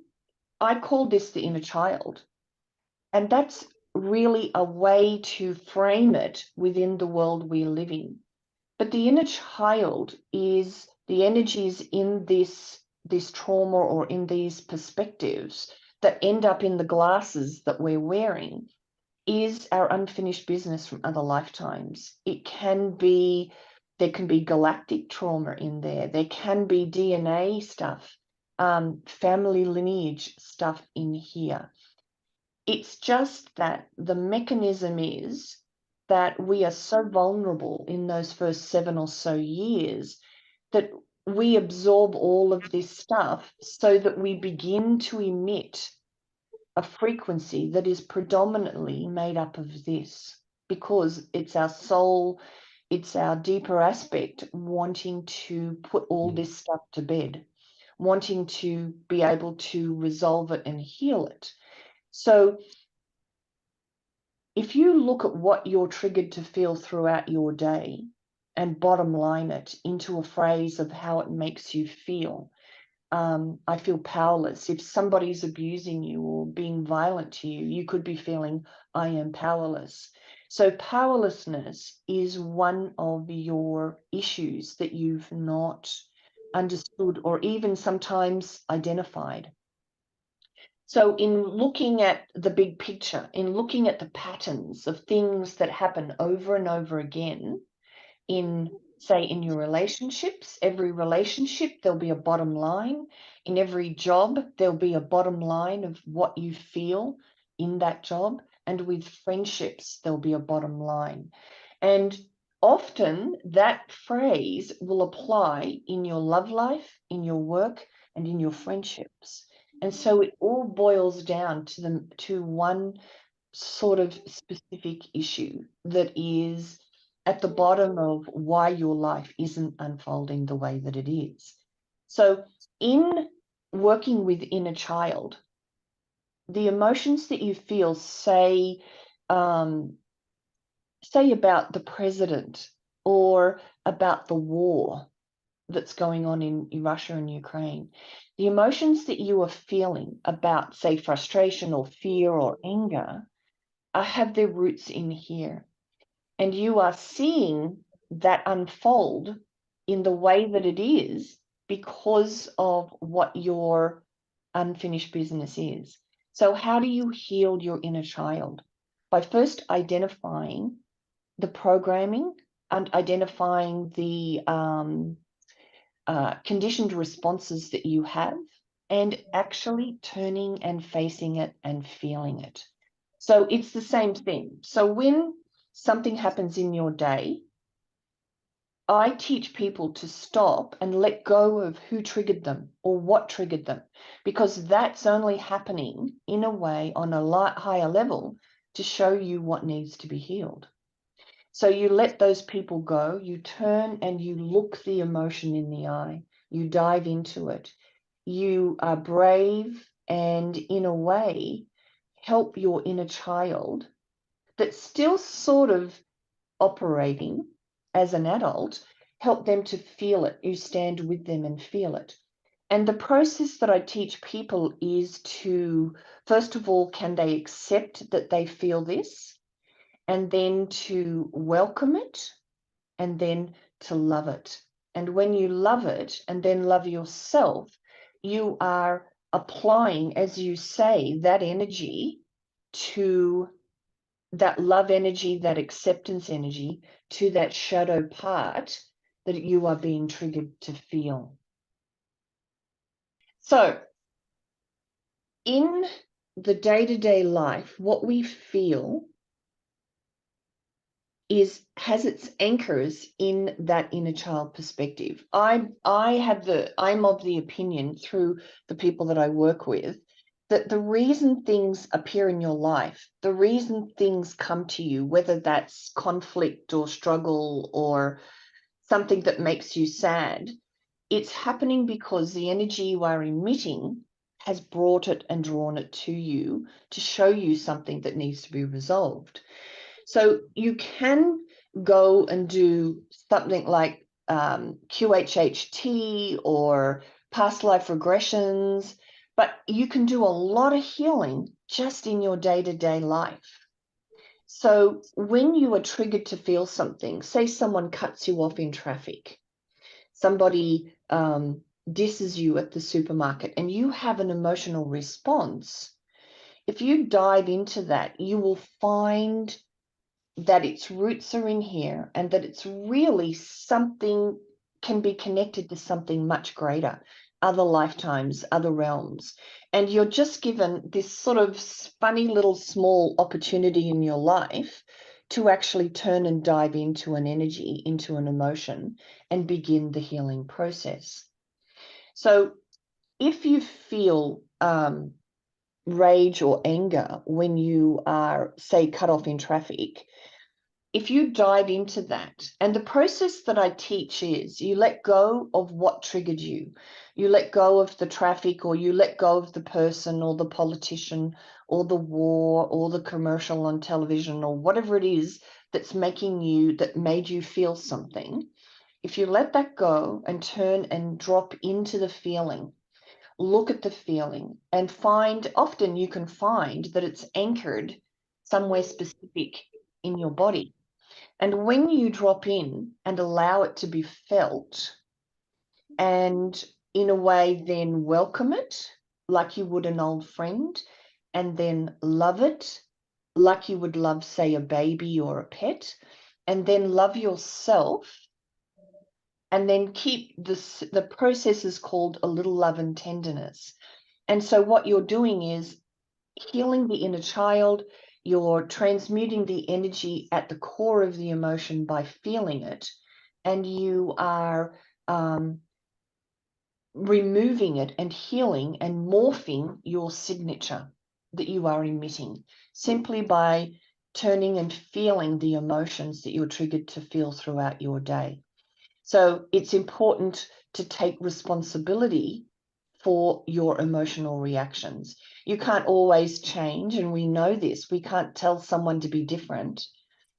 I call this the inner child, And that's really a way to frame it within the world we live in. But the inner child is the energies in this trauma or in these perspectives that end up in the glasses that we're wearing is our unfinished business from other lifetimes. It can be, there can be galactic trauma in there. There can be DNA stuff, family lineage stuff in here. It's just that the mechanism is that we are so vulnerable in those first 7 or so years that we absorb all of this stuff so that we begin to emit a frequency that is predominantly made up of this, because it's our soul, it's our deeper aspect wanting to put all this stuff to bed, wanting to be able to resolve it and heal it. So if you look at what you're triggered to feel throughout your day and bottom line it into a phrase of how it makes you feel, I feel powerless. If somebody's abusing you or being violent to you, you could be feeling, I am powerless. So powerlessness is one of your issues that you've not understood or even sometimes identified. So in looking at the big picture, in looking at the patterns of things that happen over and over again in, say, in your relationships, every relationship, there'll be a bottom line. In every job, there'll be a bottom line of what you feel in that job. And with friendships, there'll be a bottom line. And often that phrase will apply in your love life, in your work, and in your friendships. And so it all boils down to one sort of specific issue that is at the bottom of why your life isn't unfolding the way that it is. So in working with inner child, the emotions that you feel, say about the president or about the war that's going on in Russia and Ukraine, the emotions that you are feeling about, say, frustration or fear or anger, have their roots in here. And you are seeing that unfold in the way that it is because of what your unfinished business is. So how do you heal your inner child? By first identifying the programming and identifying the conditioned responses that you have, and actually turning and facing it and feeling it. So it's the same thing. So when something happens in your day, I teach people to stop and let go of who triggered them or what triggered them, because that's only happening in a way on a higher level to show you what needs to be healed. So you let those people go, you turn and you look the emotion in the eye, you dive into it. You are brave and in a way help your inner child that's still sort of operating as an adult, help them to feel it. You stand with them and feel it. And the process that I teach people is to, first of all, can they accept that they feel this? And then to welcome it, and then to love it. And when you love it and then love yourself, you are applying, as you say, that energy to that love energy, that acceptance energy, to that shadow part that you are being triggered to feel. So in the day-to-day life, what we feel has its anchors in that inner child perspective. I'm of the opinion, through the people that I work with, that the reason things appear in your life, the reason things come to you, whether that's conflict or struggle or something that makes you sad, it's happening because the energy you are emitting has brought it and drawn it to you to show you something that needs to be resolved. So you can go and do something like QHHT or past life regressions, But you can do a lot of healing just in your day-to-day life. So when you are triggered to feel something, say someone cuts you off in traffic, somebody disses you at the supermarket, and you have an emotional response, if you dive into that, you will find that its roots are in here and that it's really something can be connected to something much greater, other lifetimes, other realms. And you're just given this sort of funny little small opportunity in your life to actually turn and dive into an energy, into an emotion, and begin the healing process. So if you feel rage or anger when you are, say, cut off in traffic, if you dive into that, and the process that I teach is you let go of what triggered you. You let go of the traffic, or you let go of the person or the politician or the war or the commercial on television or whatever it is that's making you, that made you feel something. If you let that go and turn and drop into the feeling, look at the feeling and find, often you can find that it's anchored somewhere specific in your body. And when you drop in and allow it to be felt, and in a way then welcome it like you would an old friend, and then love it like you would love, say, a baby or a pet, and then love yourself, and then keep this, the process is called a little love and tenderness. And so what you're doing is healing the inner child. You're transmuting the energy at the core of the emotion by feeling it, and you are removing it and healing and morphing your signature that you are emitting simply by turning and feeling the emotions that you're triggered to feel throughout your day. So it's important to take responsibility for your emotional reactions. You can't always change, and we know this. We can't tell someone to be different.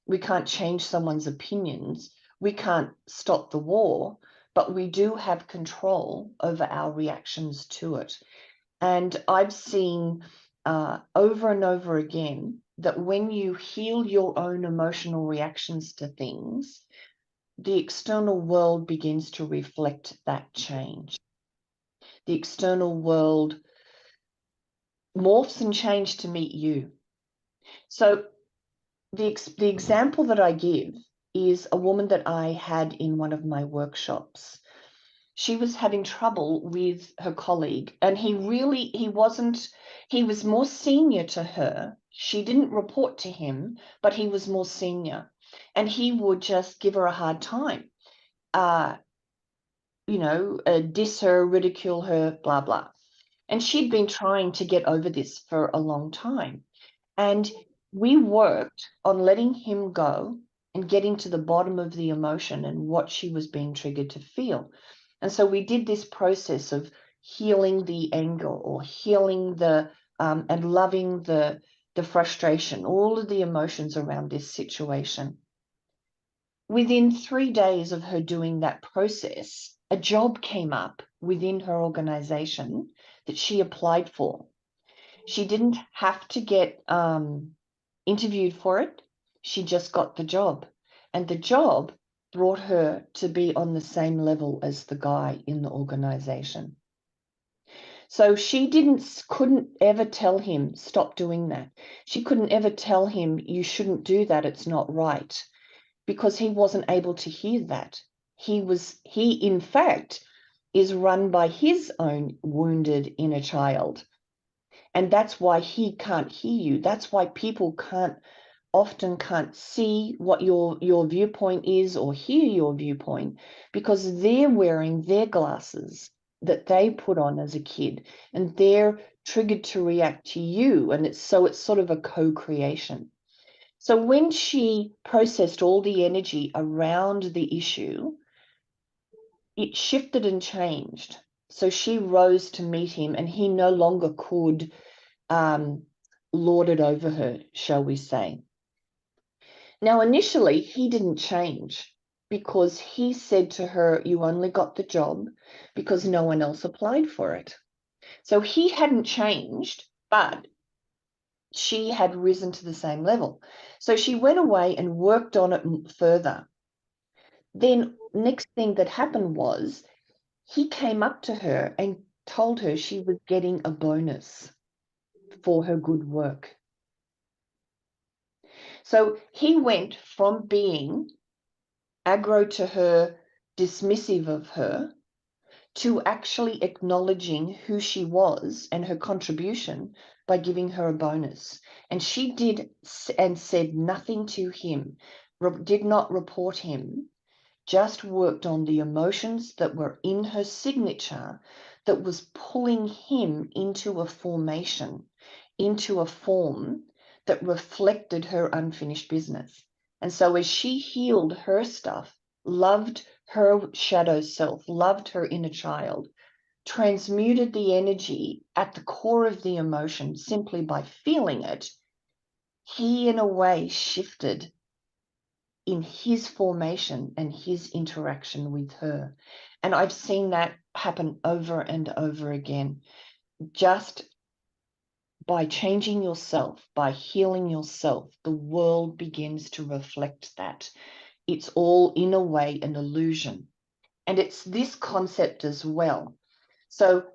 We can't change someone's opinions. We can't stop the war, but we do have control over our reactions to it. And I've seen over and over again that when you heal your own emotional reactions to things, the external world begins to reflect that change. The external world morphs and changes to meet you. So the example that I give is a woman that I had in one of my workshops. She was having trouble with her colleague, and he was more senior to her. She didn't report to him, but he was more senior, and he would just give her a hard time. Diss her, ridicule her, blah, blah. And she'd been trying to get over this for a long time. And we worked on letting him go and getting to the bottom of the emotion and what she was being triggered to feel. And so we did this process of healing the anger, or healing the and loving the frustration, all of the emotions around this situation. Within 3 days of her doing that process, a job came up within her organization that she applied for. She didn't have to get interviewed for it. She just got the job. And the job brought her to be on the same level as the guy in the organization. So she couldn't ever tell him, stop doing that. She couldn't ever tell him, you shouldn't do that, it's not right, because he wasn't able to hear that. He in fact is run by his own wounded inner child. And that's why he can't hear you. That's why people often can't see what your viewpoint is or hear your viewpoint, because they're wearing their glasses that they put on as a kid, and they're triggered to react to you. And it's sort of a co-creation. So when she processed all the energy around the issue, it shifted and changed. So she rose to meet him, and he no longer could lord it over her, shall we say. Now, initially, he didn't change, because he said to her, you only got the job because no one else applied for it. So he hadn't changed, but she had risen to the same level. So she went away and worked on it further. Then next thing that happened was he came up to her and told her she was getting a bonus for her good work. So he went from being aggro to her, dismissive of her, to actually acknowledging who she was and her contribution by giving her a bonus. And she did and said nothing to him, did not report him, just worked on the emotions that were in her signature that was pulling him into a formation, into a form that reflected her unfinished business. And so as she healed her stuff, loved her shadow self, loved her inner child, transmuted the energy at the core of the emotion simply by feeling it, he in a way shifted in his formation and his interaction with her. And I've seen that happen over and over again. Just by changing yourself, by healing yourself, the world begins to reflect that. It's all, in a way, an illusion. And it's this concept as well. So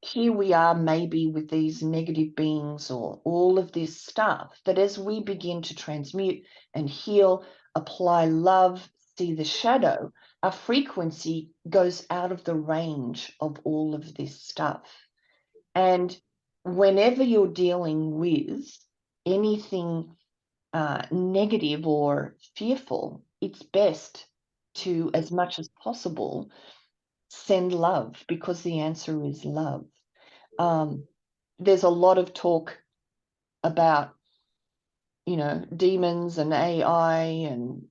here we are, maybe with these negative beings or all of this stuff, that as we begin to transmute and heal, apply love, see the shadow, our frequency goes out of the range of all of this stuff. And whenever you're dealing with anything negative or fearful, it's best to, as much as possible, send love, because the answer is love. There's a lot of talk about, demons and AI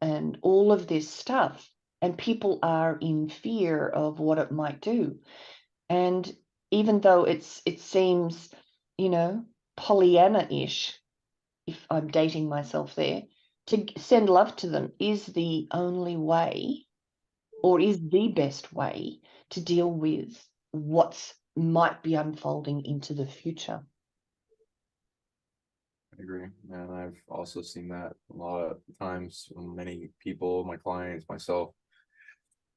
and all of this stuff, and people are in fear of what it might do. And even though it seems, Pollyanna-ish, if I'm dating myself there, to send love to them is the only way, or is the best way, to deal with what might be unfolding into the future. I agree. And I've also seen that a lot of times when many people, my clients, myself,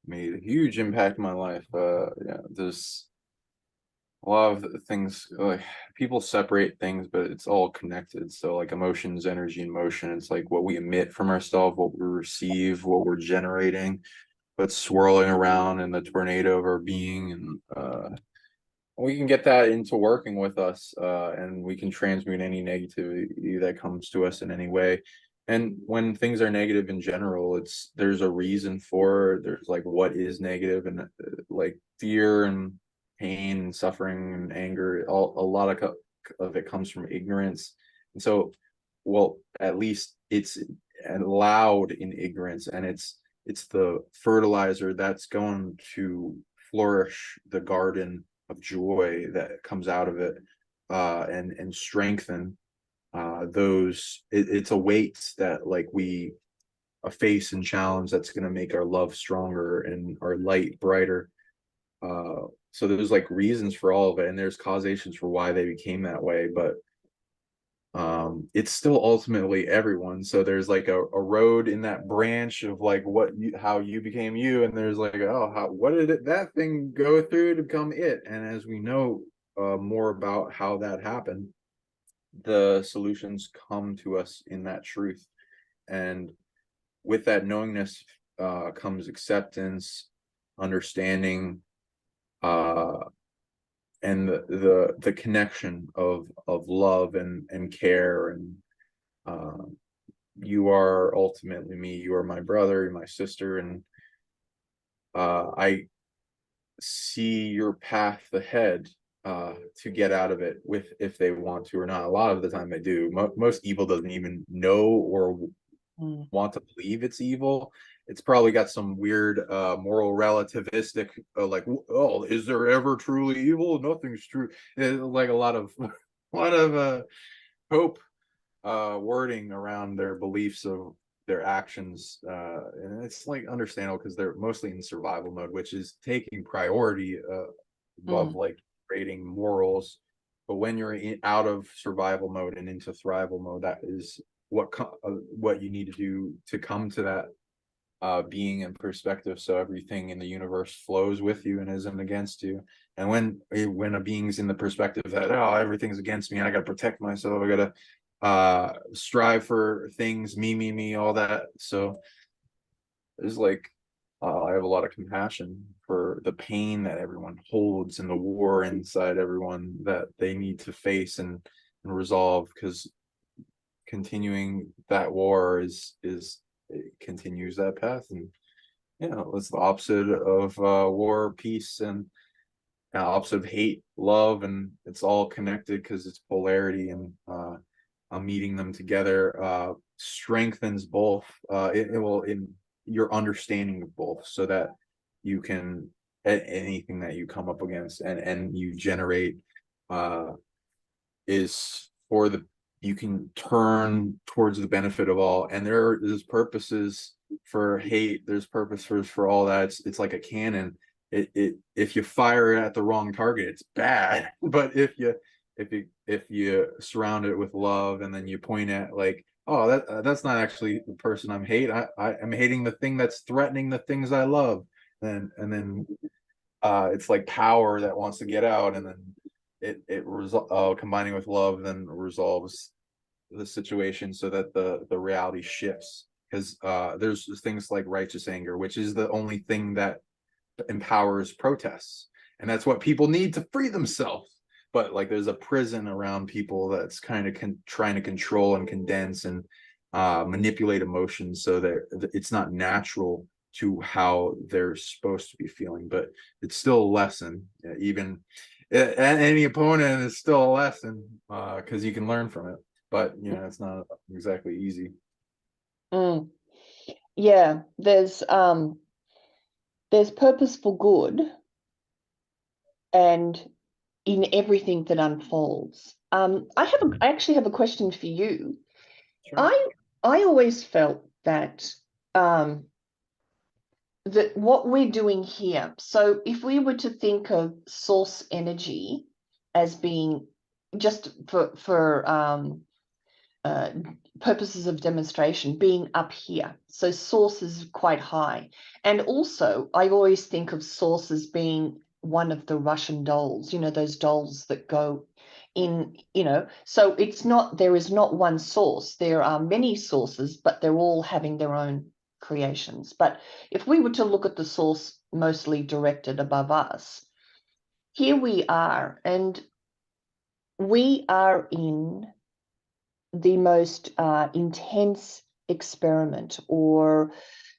made a huge impact in my life. Yeah, there's a lot of things, like people separate things, but it's all connected. So like emotions, energy, and motion, it's like what we emit from ourselves, what we receive, what we're generating, but swirling around in the tornado of our being. And we can get that into working with us, and we can transmute any negativity that comes to us in any way. And when things are negative in general, there's a reason for it. There's like what is negative, and like fear and pain and suffering and anger, a lot of it comes from ignorance. And so, well, at least it's allowed in ignorance, and it's the fertilizer that's going to flourish the garden of joy that comes out of it, and strengthen it's a weight that like we face and challenge, that's going to make our love stronger and our light brighter. So there's like reasons for all of it, and there's causations for why they became that way, but it's still ultimately everyone. So there's like a road in that branch of like how you became you, and there's like, oh, what did that thing go through to become it. And as we know more about how that happened, the solutions come to us in that truth. And with that knowingness comes acceptance, understanding, uh and the connection of love and care. And you are ultimately me, you are my brother, my sister, and I see your path ahead to get out of it, with if they want to or not. A lot of the time they do. Most evil doesn't even know or want to believe it's evil. It's probably got some weird moral relativistic, like, oh, is there ever truly evil? Nothing's true. Like a lot of hope wording around their beliefs of their actions, and it's like understandable because they're mostly in survival mode, which is taking priority above like rating morals. But when you're out of survival mode and into thrival mode, that is what you need to do to come to that being and perspective, so everything in the universe flows with you and isn't against you. And when a being's in the perspective that, oh, everything's against me and I gotta protect myself, I gotta strive for things, me, all that. So there's like I have a lot of compassion for the pain that everyone holds and the war inside everyone that they need to face and resolve, because continuing that war is it continues that path. And it's the opposite of war, peace, and opposite of hate, love, and it's all connected because it's polarity. And meeting them together strengthens both. It will in your understanding of both, so that you can anything that you come up against and you generate is for the you can turn towards the benefit of all. And there's purposes for hate, there's purposes for all that. It's like a cannon. It if you fire it at the wrong target, it's bad. But if you surround it with love, and then you point at, like, oh, that's not actually the person I'm I'm hating the thing that's threatening the things I love. Then it's like power that wants to get out, and then combining with love then resolves the situation, so that the reality shifts. Because there's things like righteous anger, which is the only thing that empowers protests, and that's what people need to free themselves. But like, there's a prison around people that's kind of trying to control and condense and manipulate emotions, so that it's not natural to how they're supposed to be feeling. But it's still a lesson. Even any opponent is still a lesson, because you can learn from it. But it's not exactly easy. Mm. Yeah, there's purposeful good and in everything that unfolds. I actually have a question for you. Sure. I always felt that that what we're doing here, so if we were to think of source energy as being, just for purposes of demonstration, being up here, so source is quite high. And also I always think of source as being one of the Russian dolls, those dolls that go in, so there is not one source, there are many sources, but they're all having their own creations. But if we were to look at the source mostly directed above us, here we are, and we are in the most intense experiment or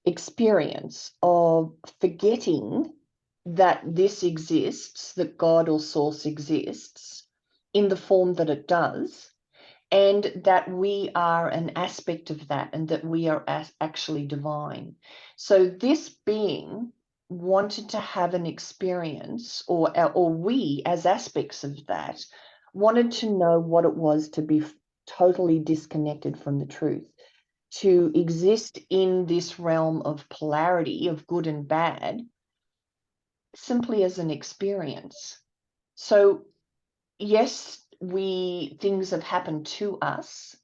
experience of forgetting that this exists, that God or source exists in the form that it does, and that we are an aspect of that, and that we are actually divine. So this being wanted to have an experience, or we as aspects of that wanted to know what it was to be totally disconnected from the truth, to exist in this realm of polarity of good and bad, simply as an experience. So yes, things have happened to us,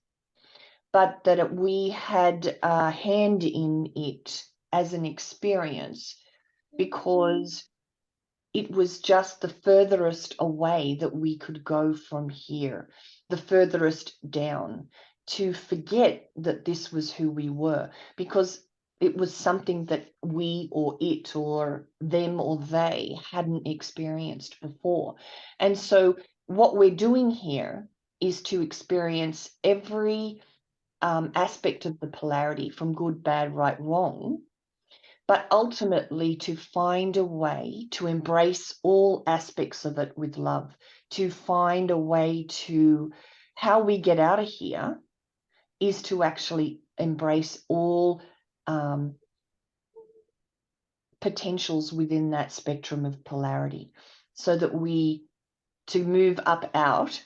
but that we had a hand in it as an experience, because it was just the furthest away that we could go from here, the furthest down, to forget that this was who we were, because it was something that we or it or them or they hadn't experienced before. And so what we're doing here is to experience every aspect of the polarity, from good, bad, right, wrong, but ultimately to find a way to embrace all aspects of it with love, to find a way to, how we get out of here is to actually embrace all potentials within that spectrum of polarity, so that to move up out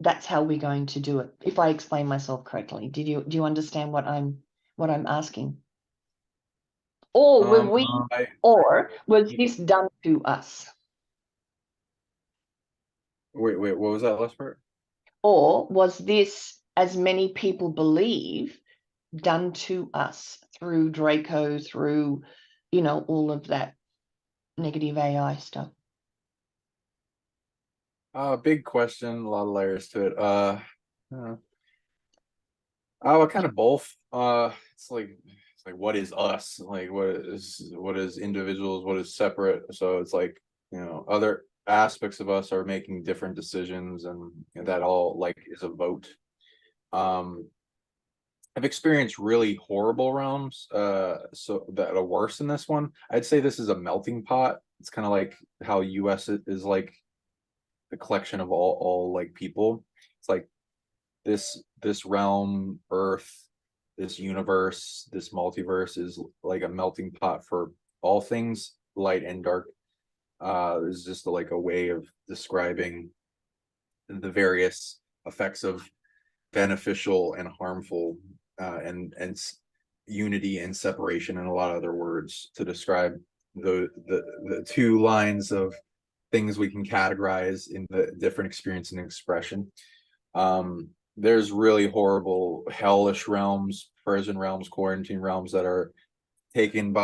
that's how we're going to do it. If I explain myself correctly, do you understand what I'm asking? Or were we, I or was this done to us? Wait, what was that last part? Or was this, as many people believe, done to us through Draco, through, all of that negative AI stuff? Big question, a lot of layers to it. Uh, well, kind of both. It's like what is us? Like what is individuals? What is separate? So it's like, other aspects of us are making different decisions, and that all like is a vote. Um, I've experienced really horrible realms, so that are worse than this one. I'd say this is a melting pot. It's kind of like how US is like the collection of all like people. It's like this realm, Earth, this universe, this multiverse is like a melting pot for all things light and dark. It's just like a way of describing the various effects of beneficial and harmful, and unity and separation, and a lot of other words to describe the two lines of things we can categorize in the different experience and expression. There's really horrible hellish realms, prison realms, quarantine realms that are taken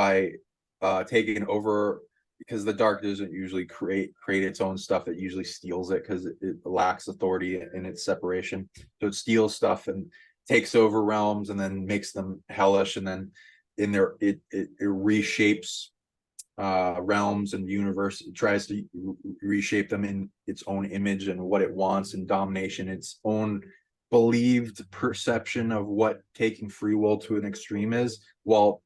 over, because the dark doesn't usually create its own stuff. It usually steals it because it lacks authority in its separation. So it steals stuff and takes over realms and then makes them hellish, and then in there it reshapes realms and universe. It tries to reshape them in its own image and what it wants, and domination, its own believed perception of what taking free will to an extreme is, while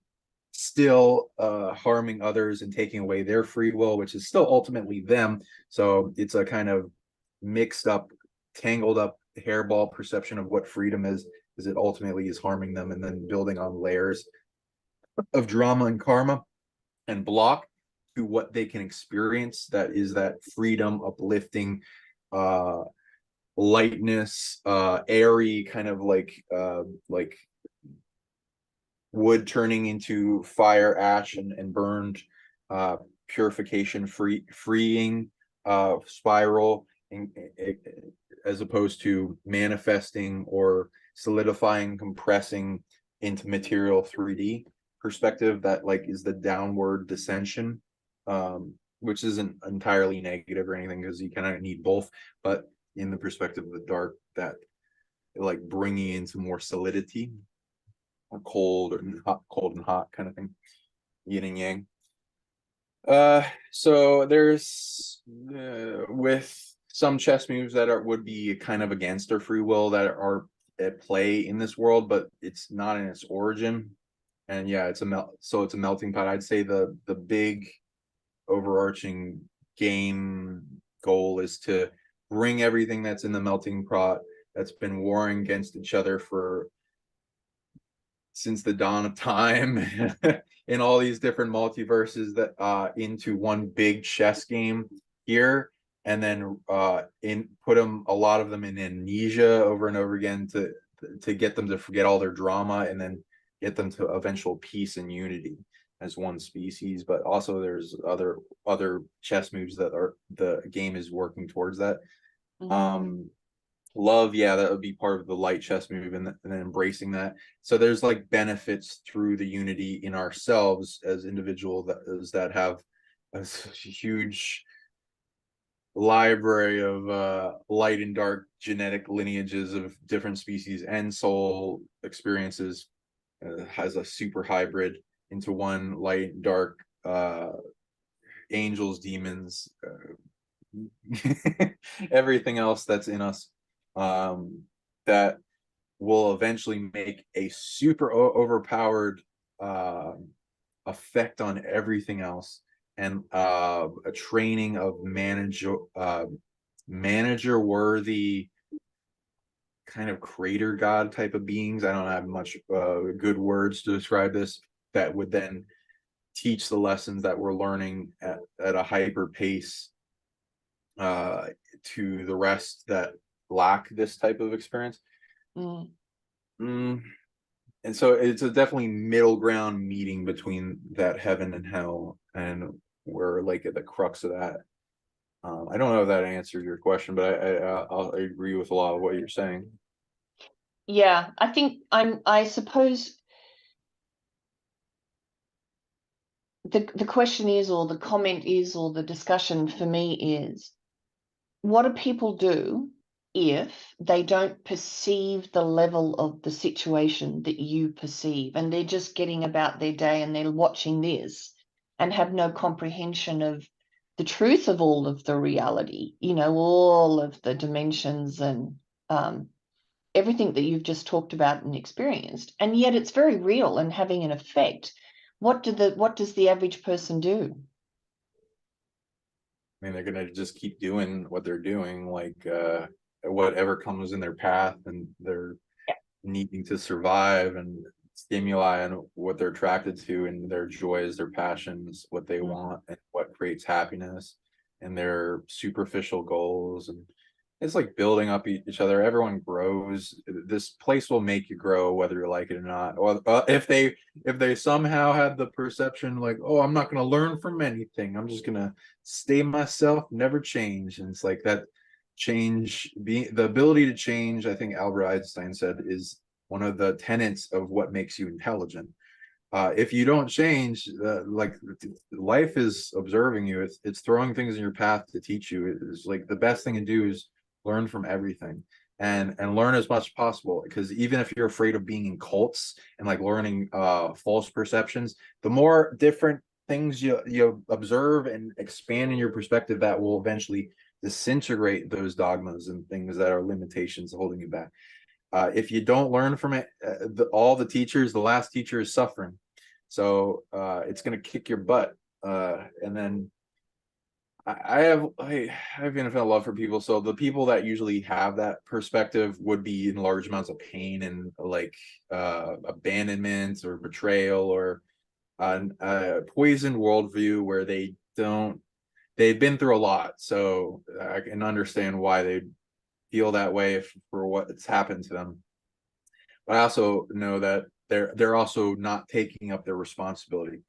still harming others and taking away their free will, which is still ultimately them. So it's a kind of mixed up, tangled up hairball perception of what freedom is it ultimately is harming them, and then building on layers of drama and karma and block to what they can experience, that is that freedom, uplifting, uh lightness, airy, kind of like wood turning into fire, ash, and burned, uh purification, freeing spiral, as opposed to manifesting or solidifying, compressing into material 3D perspective, that like is the downward descension, which isn't entirely negative or anything, because you kind of need both, but in the perspective of the dark, that like bringing into more solidity, or cold and hot kind of thing, yin and yang. So there's, with some chess moves that would be kind of against our free will, that are at play in this world, but it's not in its origin. And yeah, it's a melting pot. I'd say the big overarching game goal is to bring everything that's in the melting pot, that's been warring against each other for since the dawn of time, in all these different multiverses, that into one big chess game here, and then in put them, a lot of them, in amnesia over and over again, to get them to forget all their drama, and then get them to eventual peace and unity as one species. But also there's other chess moves that are the game is working towards that. um Love, yeah, that would be part of the light chess move, and then embracing that. So there's like benefits through the unity in ourselves as individuals that have a huge library of light and dark genetic lineages of different species and soul experiences, has a super hybrid into one light and dark, angels, demons, everything else that's in us, um, that will eventually make a super overpowered effect on everything else, and a training of manager worthy kind of creator god type of beings. I don't have much good words to describe this, that would then teach the lessons that we're learning at a hyper pace, uh, to the rest that lack this type of experience. Mm. Mm, and so it's a definitely middle ground meeting between that heaven and hell, and we're like at the crux of that. I don't know if that answers your question, but I agree with a lot of what you're saying. Yeah, I think I suppose the question is, or the comment is, or the discussion for me is, what do people do if they don't perceive the level of the situation that you perceive, and they're just getting about their day and they're watching this and have no comprehension of the truth of all of the reality, all of the dimensions and everything that you've just talked about and experienced, and yet it's very real and having an effect. What does the average person do? I mean, they're gonna just keep doing what they're doing, like whatever comes in their path, and they're needing to survive and stimuli and what they're attracted to and their joys, their passions, what they want and what creates happiness and their superficial goals. And it's like building up each other. Everyone grows. This place will make you grow whether you like it or not. Or if they somehow had the perception like, oh, I'm not going to learn from anything, I'm just going to stay myself, never change. And it's like that change, being the ability to change, I think Albert Einstein said, is one of the tenets of what makes you intelligent. If you don't change, like life is observing you. It's throwing things in your path to teach you. It's like the best thing to do is learn from everything and learn as much as possible. Because even if you're afraid of being in cults and like learning false perceptions, the more different things you observe and expand in your perspective, that will eventually disintegrate those dogmas and things that are limitations holding you back. If you don't learn from it, all the teachers, the last teacher is suffering. So it's going to kick your butt. And then I have infinite love for people. So the people that usually have that perspective would be in large amounts of pain and like abandonment or betrayal or a poisoned worldview where they've been through a lot. So I can understand why they feel that way for what's happened to them. But I also know that they're also not taking up their responsibility.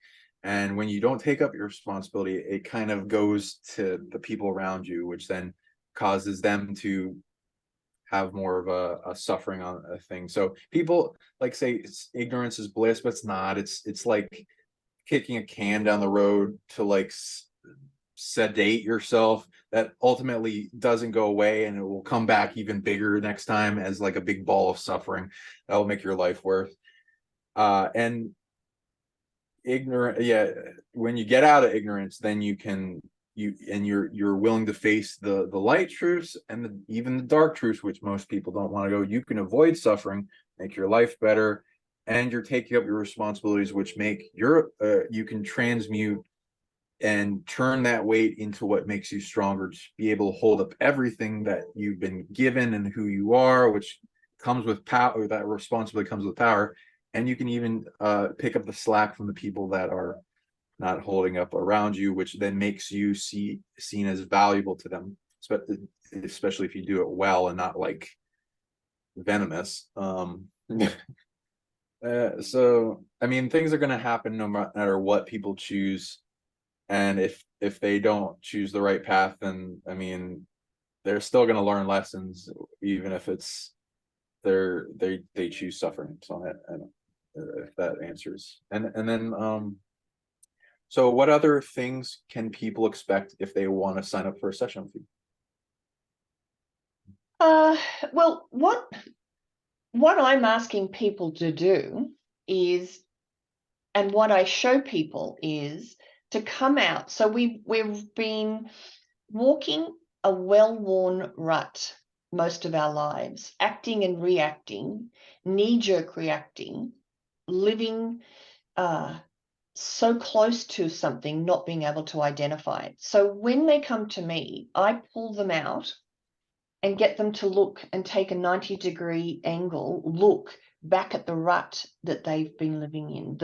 And when you don't take up your responsibility, it kind of goes to the people around you, which then causes them to have more of a suffering on a thing. So people like say ignorance is bliss, but it's not. It's like kicking a can down the road to like sedate yourself that ultimately doesn't go away, and it will come back even bigger next time as like a big ball of suffering that will make your life worth. And ignorant, yeah, when you get out of ignorance, then you're willing to face the light truths and even the dark truths, which most people don't want to go. You can avoid suffering, make your life better, and you're taking up your responsibilities, which make you can transmute and turn that weight into what makes you stronger, to be able to hold up everything that you've been given and who you are, which comes with power. That responsibility comes with power. And you can even pick up the slack from the people that are not holding up around you, which then makes you seen as valuable to them, especially if you do it well and not like venomous. So I mean, things are going to happen no matter what people choose. And if they don't choose the right path, then I mean, they're still going to learn lessons, even if it's they choose suffering. So I don't, if that answers. And then so what other things can people expect if they want to sign up for a session with you? Well, what I'm asking people to do is, and what I show people is to come out. So we've been walking a well-worn rut most of our lives, acting and reacting, knee-jerk reacting, living so close to something, not being able to identify it. So when they come to me, I pull them out and get them to look and take a 90-degree angle, look back at the rut that they've been living in,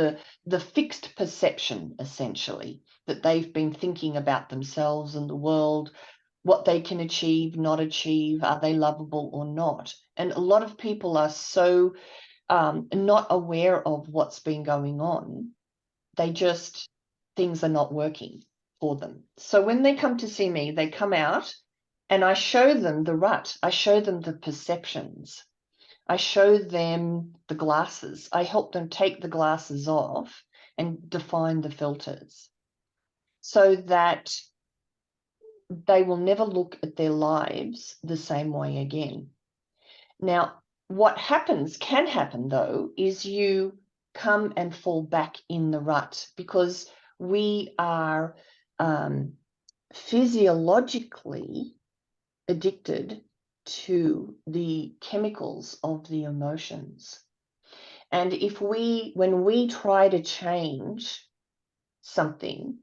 the fixed perception, essentially, that they've been thinking about themselves and the world, what they can achieve, not achieve, are they lovable or not. And a lot of people are so not aware of what's been going on. Things are not working. for them. So when they come to see me, they come out and I show them the rut. I show them the perceptions. I show them the glasses. I help them take the glasses off and define the filters so that they will never look at their lives the same way again. Now, what can happen though, is you come and fall back in the rut because we are physiologically addicted to the chemicals of the emotions. And when we try to change something,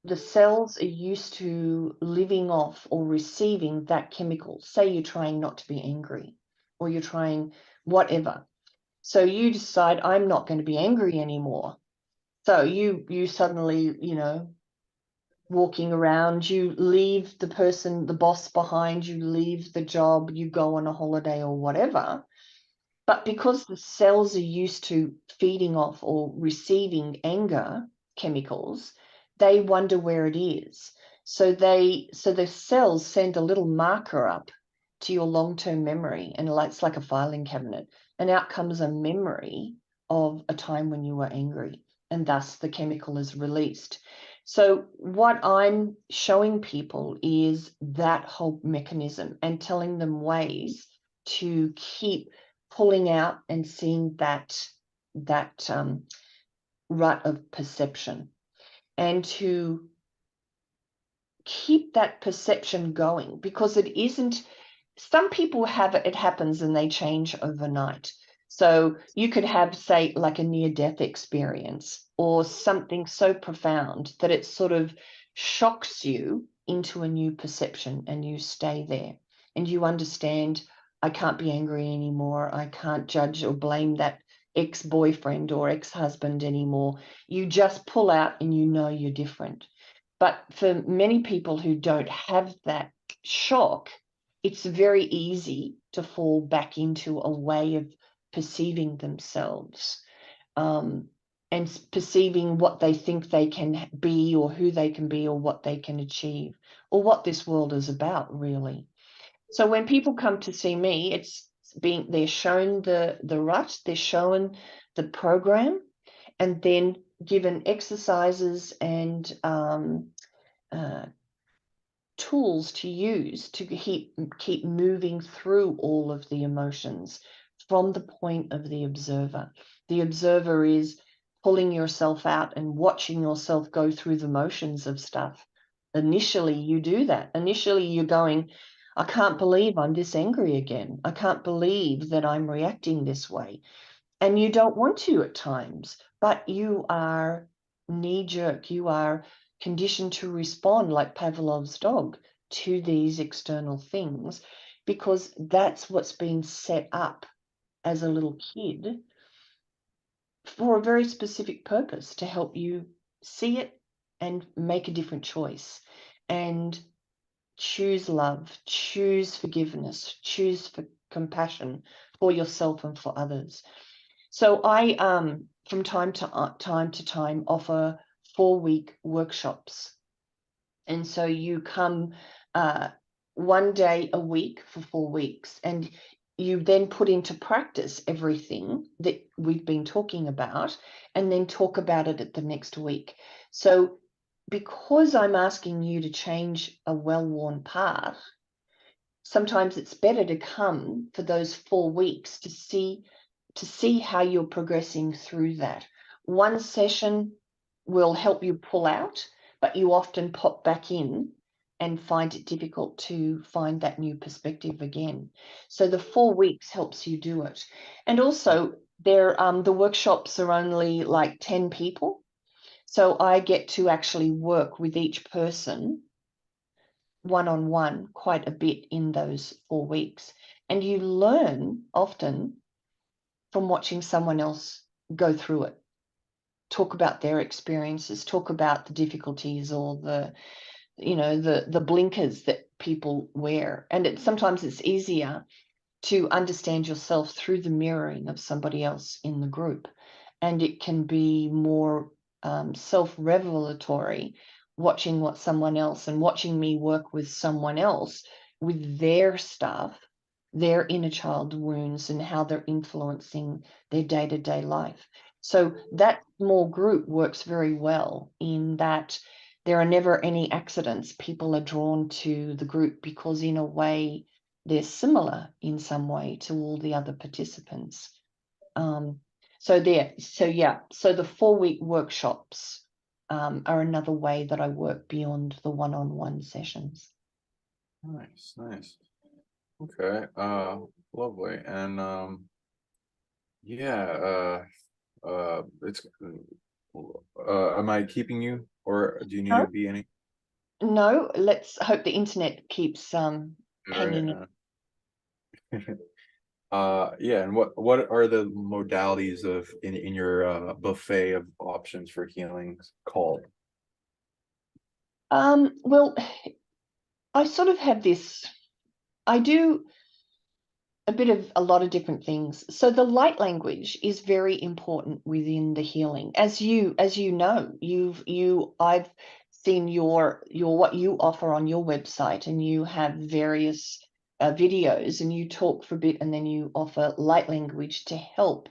the cells are used to living off or receiving that chemical. Say you're trying not to be angry, or you're trying whatever. So you decide, I'm not going to be angry anymore. So you suddenly, walking around, you leave the boss behind, you leave the job, you go on a holiday or whatever. But because the cells are used to feeding off or receiving anger chemicals, they wonder where it is. So the cells send a little marker up to your long-term memory, and it's like a filing cabinet, and out comes a memory of a time when you were angry, and thus the chemical is released. So what I'm showing people is that whole mechanism and telling them ways to keep pulling out and seeing that rut of perception, and to keep that perception going, because it isn't, some people have it happens and they change overnight. So you could have, say, like a near-death experience or something so profound that it sort of shocks you into a new perception, and you stay there and you understand, I can't be angry anymore. I can't judge or blame that ex-boyfriend or ex-husband anymore. You just pull out and you know you're different. But for many people who don't have that shock, it's very easy to fall back into a way of perceiving themselves, and perceiving what they think they can be, or who they can be, or what they can achieve, or what this world is about, really. So when people come to see me, they're shown the rut, they're shown the program, and then given exercises and tools to use to keep moving through all of the emotions from the point of the observer. The observer is pulling yourself out and watching yourself go through the motions of stuff. Initially, you do that. Initially, you're going, I can't believe I'm this angry again. I can't believe that I'm reacting this way. And you don't want to at times, but you are knee-jerk. You are conditioned to respond like Pavlov's dog to these external things, because that's what's been set up as a little kid for a very specific purpose, to help you see it and make a different choice and choose love, choose forgiveness, choose for compassion for yourself and for others. So I, from time to time, offer 4-week workshops. And so you come 1 day a week for 4 weeks, and you then put into practice everything that we've been talking about, and then talk about it at the next week. So because I'm asking you to change a well-worn path, sometimes it's better to come for those 4 weeks to see how you're progressing through that. One session will help you pull out, but you often pop back in and find it difficult to find that new perspective again. So the 4 weeks helps you do it. And also, the workshops are only like 10 people. So I get to actually work with each person one-on-one quite a bit in those 4 weeks. And you learn often from watching someone else go through it, talk about their experiences, talk about the difficulties, or the blinkers that people wear. And sometimes it's easier to understand yourself through the mirroring of somebody else in the group. And it can be more self-revelatory, watching what someone else and watching me work with someone else with their stuff, their inner child wounds, and how they're influencing their day-to-day life. So that small group works very well in that there are never any accidents. People are drawn to the group because in a way they're similar in some way to all the other participants. So the 4-week workshops are another way that I work beyond the one-on-one sessions. Nice, nice. Okay, lovely. And yeah, it's am I keeping you, or do you need No, to be any? no, let's hope the internet keeps hanging. Right. Yeah, and what are the modalities of in your buffet of options for healings called? Well, I sort of have this, I do a lot of different things. So the light language is very important within the healing. As you know, I've seen your what you offer on your website, and you have various videos, and you talk for a bit, and then you offer light language to help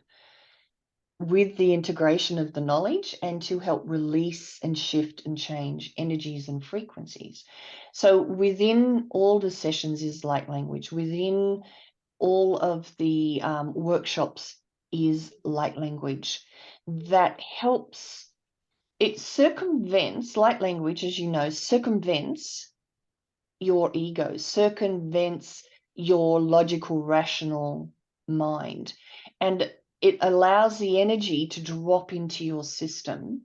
with the integration of the knowledge and to help release and shift and change energies and frequencies. So within all the sessions is light language. Within all of the workshops is light language that helps. It circumvents, light language, as you know, circumvents your ego, circumvents your logical, rational mind. And it allows the energy to drop into your system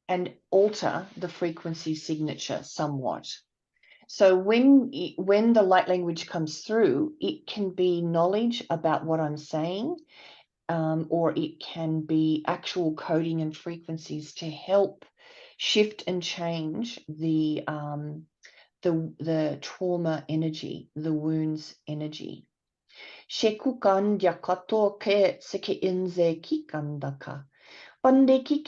and alter the frequency signature somewhat. So when the light language comes through, it can be knowledge about what I'm saying, or it can be actual coding and frequencies to help shift and change the trauma energy, the wounds energy. Shekukan yakato ke seke inze kikandaka. Pandeki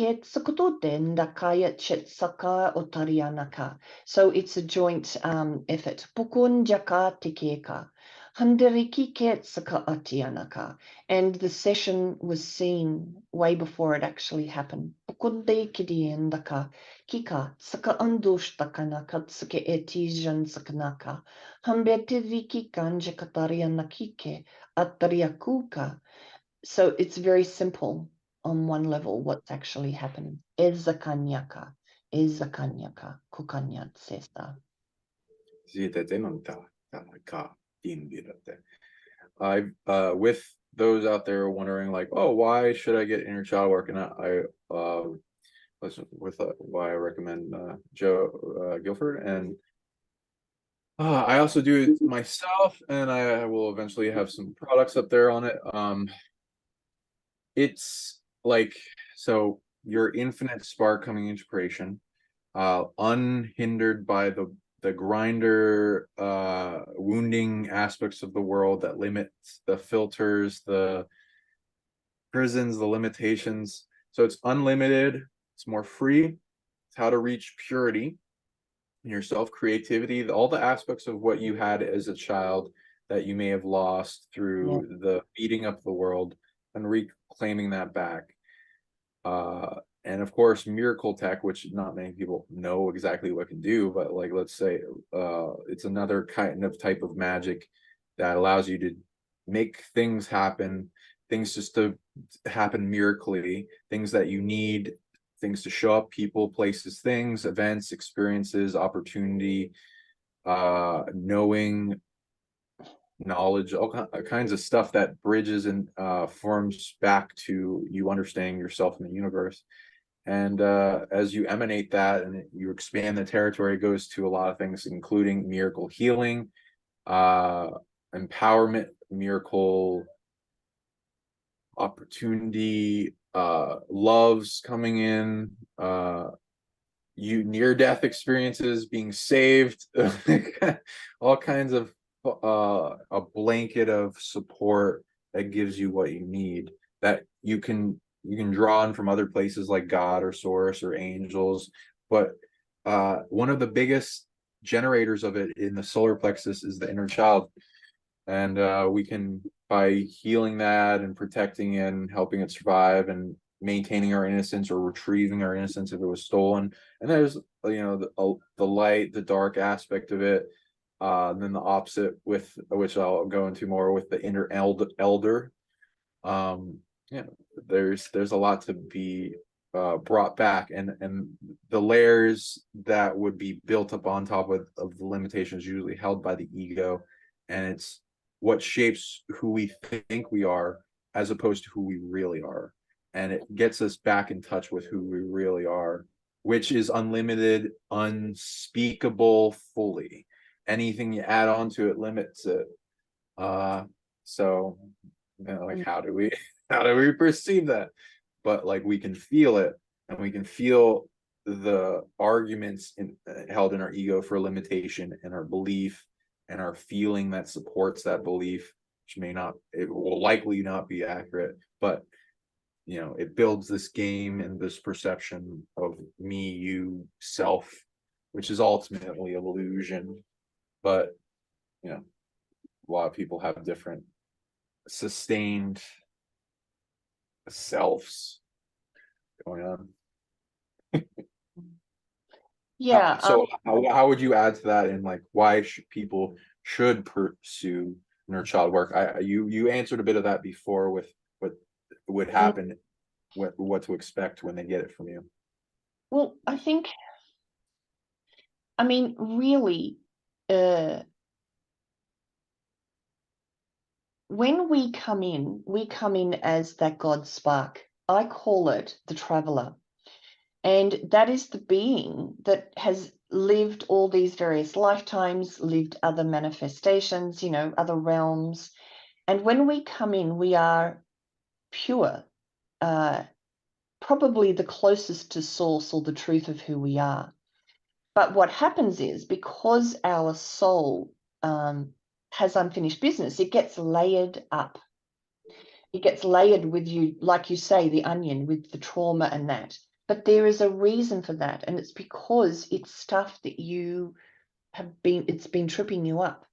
Saka Otarianaka. So it's a joint effort. Pukun Jaka Tikeka. Handeriki Saka Atianaka. And the session was seen way before it actually happened. Pukunde Kidiendaka. Kika Saka Andustakana Katsuke Etijan Sakanaka. Hambetiviki Kanjakatarianakike Atariakuka. So it's very simple on one level what's actually happening. Ezakanyaka, Kukanyat Sesta. I with those out there wondering like, oh, why should I get inner child work? And I listen with why I recommend Joe Gifford, and I also do it myself, and I will eventually have some products up there on it. It's like, so your infinite spark coming into creation, unhindered by the grinder wounding aspects of the world that limit the filters, the prisons, the limitations. So it's unlimited, it's more free. It's how to reach purity in yourself, creativity, all the aspects of what you had as a child that you may have lost through the beating up the world, and reclaiming that back. And of course, miracle tech, which not many people know exactly what it can do, but like, let's say it's another kind of type of magic that allows you to make things happen, things just to happen miraculously, things that you need, things to show up, people, places, things, events, experiences, opportunity, knowing, knowledge, all kinds of stuff that bridges and forms back to you understanding yourself in the universe. And as you emanate that and you expand the territory, it goes to a lot of things, including miracle healing, empowerment, miracle opportunity, loves coming in, you near-death experiences, being saved, all kinds of a blanket of support that gives you what you need, that you can you can draw on from other places like God or source or angels, but one of the biggest generators of it in the solar plexus is the inner child. And we can, by healing that and protecting it and helping it survive and maintaining our innocence or retrieving our innocence if it was stolen. And there's, the light, the dark aspect of it. And then the opposite, with which I'll go into more, with the inner elder. Um, yeah, there's a lot to be brought back, and the layers that would be built up on top of the limitations usually held by the ego, and it's what shapes who we think we are as opposed to who we really are, and it gets us back in touch with who we really are, which is unlimited, unspeakable, fully. Anything you add on to it limits it. So like, how do we perceive that? But like, we can feel it, and we can feel the arguments held in our ego for limitation, and our belief and our feeling that supports that belief, which it will likely not be accurate, but it builds this game and this perception of me, you, self, which is ultimately illusion. But a lot of people have different sustained selves going on. Yeah. So how would you add to that, and like, why people should pursue inner child work? You answered a bit of that before with what would happen, what to expect when they get it from you. Well, I mean, really, when we come in as that God spark. I call it the traveler. And that is the being that has lived all these various lifetimes, lived other manifestations, other realms. And when we come in, we are pure, probably the closest to source or the truth of who we are. But what happens is, because our soul has unfinished business, it gets layered up. It gets layered with, you, like you say, the onion, with the trauma and that. But there is a reason for that, and it's because it's stuff that it's been tripping you up,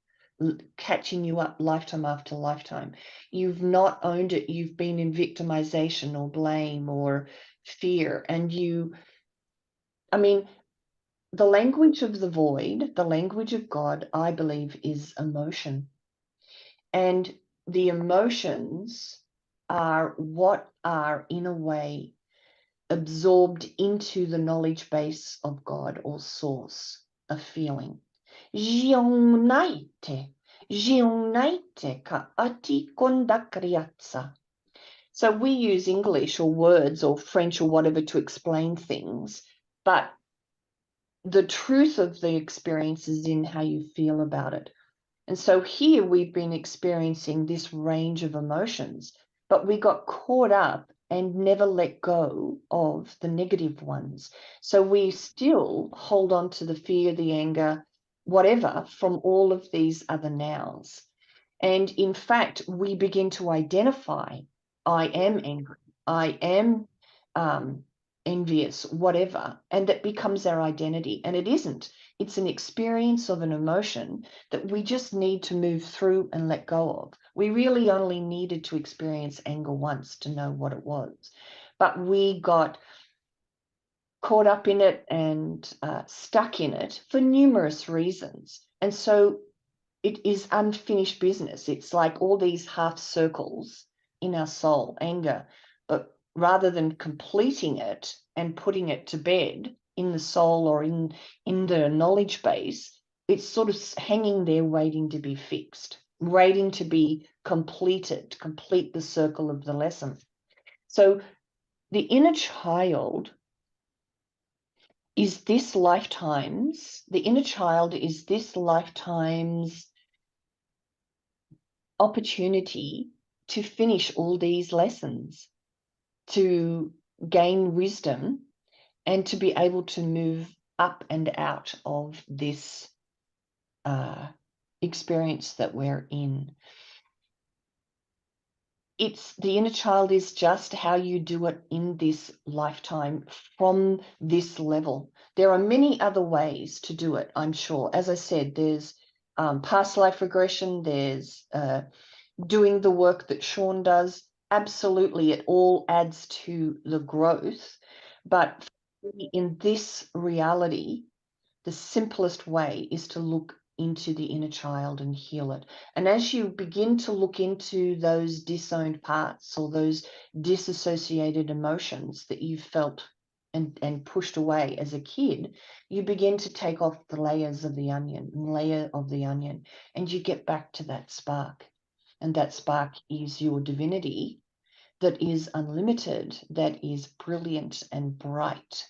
catching you up lifetime after lifetime. You've not owned it. You've been in victimization or blame or fear. And the language of the void, the language of God, I believe, is emotion. And the emotions are what are, in a way, absorbed into the knowledge base of God or source of feeling. Gionnaite ka ati kondakriatsa. So we use English or words or French or whatever to explain things, but the truth of the experience is in how you feel about it. And so here we've been experiencing this range of emotions, but we got caught up and never let go of the negative ones. So we still hold on to the fear, the anger, whatever, from all of these other nows. And in fact, we begin to identify, I am angry, I am envious, whatever, and that becomes our identity. And it isn't. It's an experience of an emotion that we just need to move through and let go of. We really only needed to experience anger once to know what it was. But we got caught up in it and stuck in it for numerous reasons. And so it is unfinished business. It's like all these half circles in our soul, anger. But rather than completing it and putting it to bed in the soul or in the knowledge base, it's sort of hanging there waiting to be fixed, waiting to be completed, complete the circle of the lesson. So the inner child is this lifetime's opportunity to finish all these lessons, to gain wisdom, and to be able to move up and out of this experience that we're in. it's the inner child is just how you do it in this lifetime from this level. There are many other ways to do it, I'm sure. As I said, there's past life regression, there's doing the work that Sean does. Absolutely, it all adds to the growth. But in this reality, the simplest way is to look into the inner child and heal it. And as you begin to look into those disowned parts or those disassociated emotions that you felt and pushed away as a kid, you begin to take off the layers of the onion, layer of the onion, and you get back to that spark. And that spark is your divinity that is unlimited, that is brilliant and bright.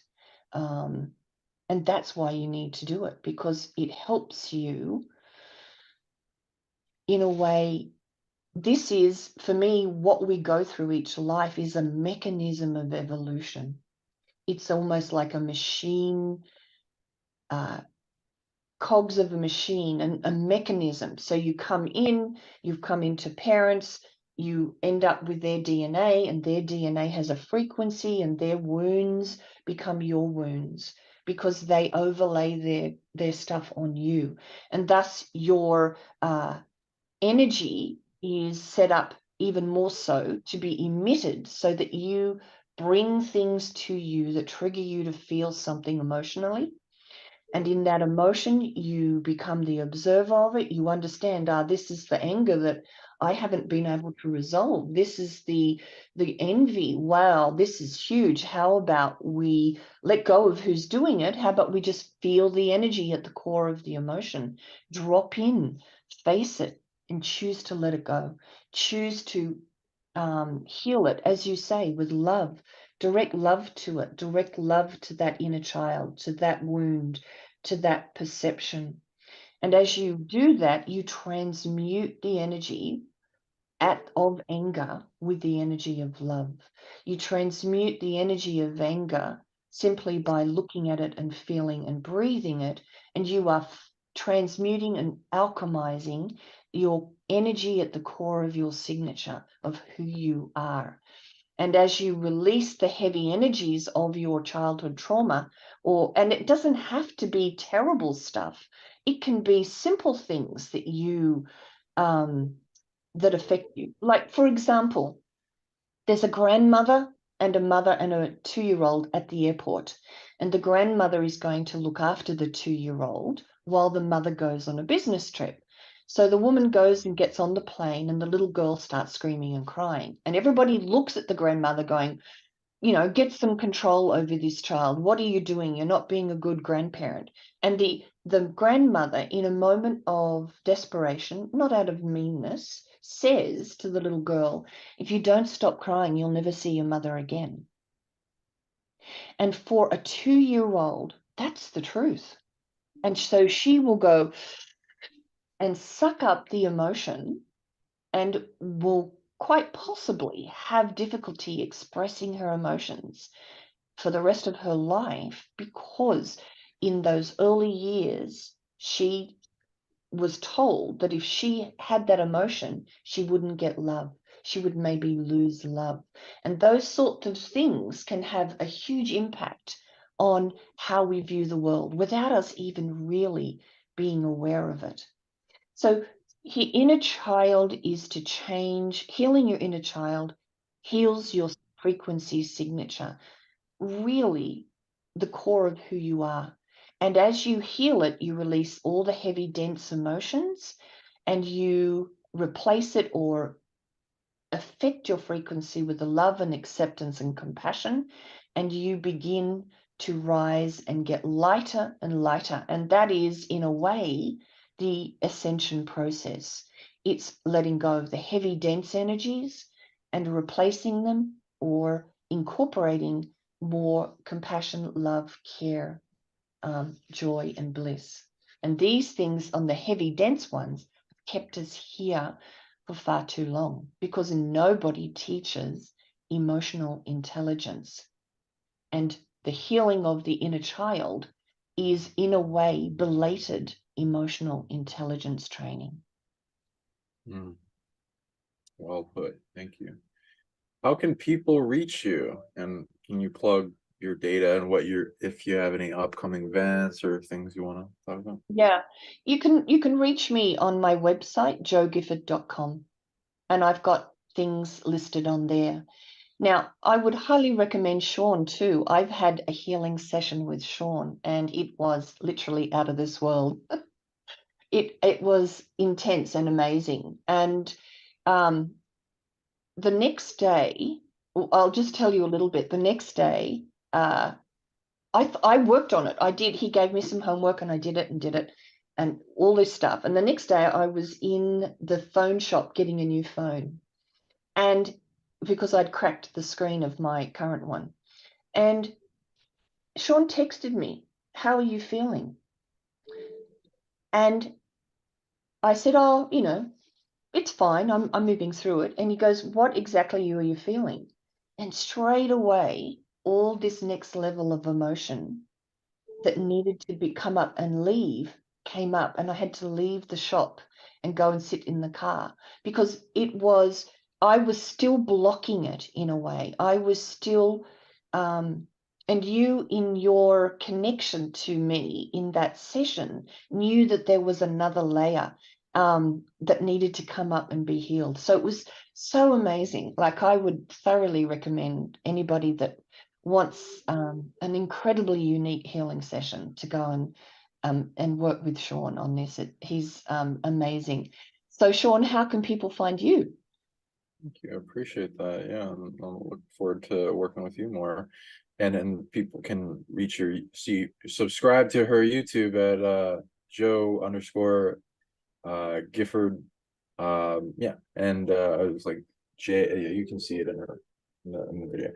And that's why you need to do it, because it helps you in a way. This is, for me, what we go through each life is a mechanism of evolution. It's almost like a machine, cogs of a machine, and a mechanism. So you come in, you've come into parents, you end up with their DNA, and their DNA has a frequency, and their wounds become your wounds because they overlay their stuff on you. And thus your energy is set up even more so to be emitted so that you bring things to you that trigger you to feel something emotionally. And in that emotion, you become the observer of it. You understand, this is the anger that I haven't been able to resolve. This is the envy. Wow, this is huge. How about we let go of who's doing it? How about we just feel the energy at the core of the emotion, drop in, face it, and choose to let it go. Choose to heal it, as you say, with love. Direct love to it. Direct love to that inner child, to that wound, to that perception. And as you do that, you transmute the energy of anger with the energy of love. You transmute the energy of anger simply by looking at it and feeling and breathing it, and you are transmuting and alchemizing your energy at the core of your signature of who you are. And as you release the heavy energies of your childhood trauma, and it doesn't have to be terrible stuff, it can be simple things that you that affect you. Like, for example, there's a grandmother and a mother and a 2-year-old at the airport, and the grandmother is going to look after the 2-year-old while the mother goes on a business trip. So the woman goes and gets on the plane, and the little girl starts screaming and crying. And everybody looks at the grandmother going, get some control over this child. What are you doing? You're not being a good grandparent. And the grandmother, in a moment of desperation, not out of meanness, says to the little girl, if you don't stop crying, you'll never see your mother again. And for a 2-year-old, that's the truth. And so she will go and suck up the emotion and will quite possibly have difficulty expressing her emotions for the rest of her life, because in those early years, she was told that if she had that emotion, she wouldn't get love. She would maybe lose love. And those sorts of things can have a huge impact on how we view the world without us even really being aware of it. So inner child is to change. Healing your inner child heals your frequency signature, really the core of who you are. And as you heal it, you release all the heavy, dense emotions, and you replace it or affect your frequency with the love and acceptance and compassion, and you begin to rise and get lighter and lighter. And that is, in a way, the ascension process. It's letting go of the heavy, dense energies and replacing them or incorporating more compassion, love, care, joy, and bliss. And these things on the heavy, dense ones kept us here for far too long, because nobody teaches emotional intelligence. And the healing of the inner child is, in a way, belated emotional intelligence training. Mm. Well put. Thank you. How can people reach you? And can you plug your data and if you have any upcoming events or things you want to talk about? Yeah, you can reach me on my website, jogifford.com, and I've got things listed on there. Now, I would highly recommend Sean too. I've had a healing session with Sean, and it was literally out of this world. It was intense and amazing. And um, the next day, I'll just tell you a little bit. The next day, I worked on it. I did. He gave me some homework, and I did it, and all this stuff. And the next day, I was in the phone shop getting a new phone, and because I'd cracked the screen of my current one, and Sean texted me, "How are you feeling?" And I said, "Oh, it's fine. I'm moving through it." And he goes, "What exactly are you feeling?" And straight away, all this next level of emotion that needed to come up and leave came up, and I had to leave the shop and go and sit in the car because I was still blocking it in a way. I was still, and you in your connection to me in that session knew that there was another layer that needed to come up and be healed. So it was so amazing. Like, I would thoroughly recommend anybody that wants an incredibly unique healing session to go and work with Sean on this. He's amazing. So, Sean, how can people find you? Thank you. I appreciate that. Yeah, I'm looking forward to working with you more. And then people can subscribe to her YouTube at Joe underscore Gifford. Yeah, and it was like you can see it in the video.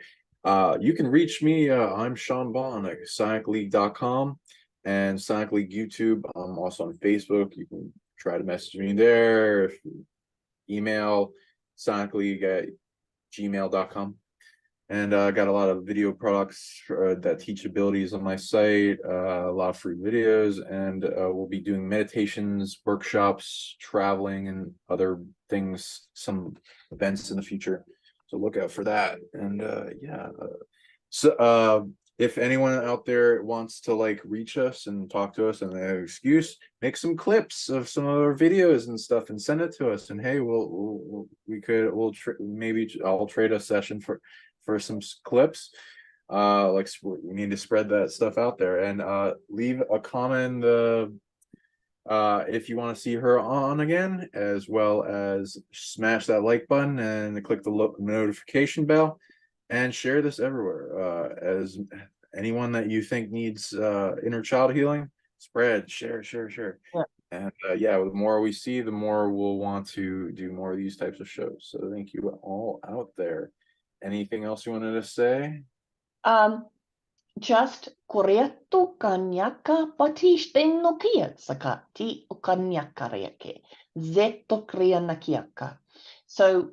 You can reach me. I'm Sean Bond at psionicleague.com and Psionic League YouTube. I'm also on Facebook. You can try to message me there. If email psionicleague@gmail.com. And I got a lot of video products that teach abilities on my site, a lot of free videos, and we'll be doing meditations, workshops, traveling, and other things, some events in the future. So look out for that. And yeah, so if anyone out there wants to like reach us and talk to us and they have an excuse, make some clips of some of our videos and stuff and send it to us. And hey, maybe I'll trade a session for some clips. Like we need to spread that stuff out there, and leave a comment if you want to see her on again, as well as smash that like button and click the notification bell, and share this everywhere. As anyone that you think needs inner child healing, share. Yeah. And yeah, the more we see, the more we'll want to do more of these types of shows. So thank you all out there. Anything else you wanted to say? Um, just korjattu kanyaka patishtenno kiatsaka ti okanyakariake. Zetto krianakiaka. So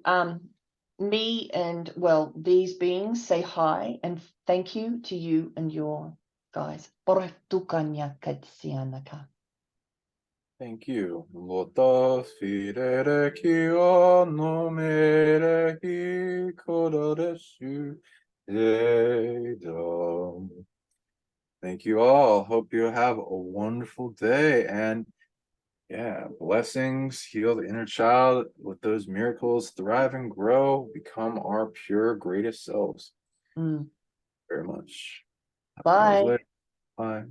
me and these beings say hi and thank you to you and your guys. Porettu kanyaka tsianaka. Thank you. Lotas fidere kio nomere hi kodaresu edam. Thank you all. Hope you have a wonderful day. And yeah, blessings, heal the inner child, let those miracles thrive and grow, become our pure greatest selves. Mm. Very much. Bye. Later. Bye.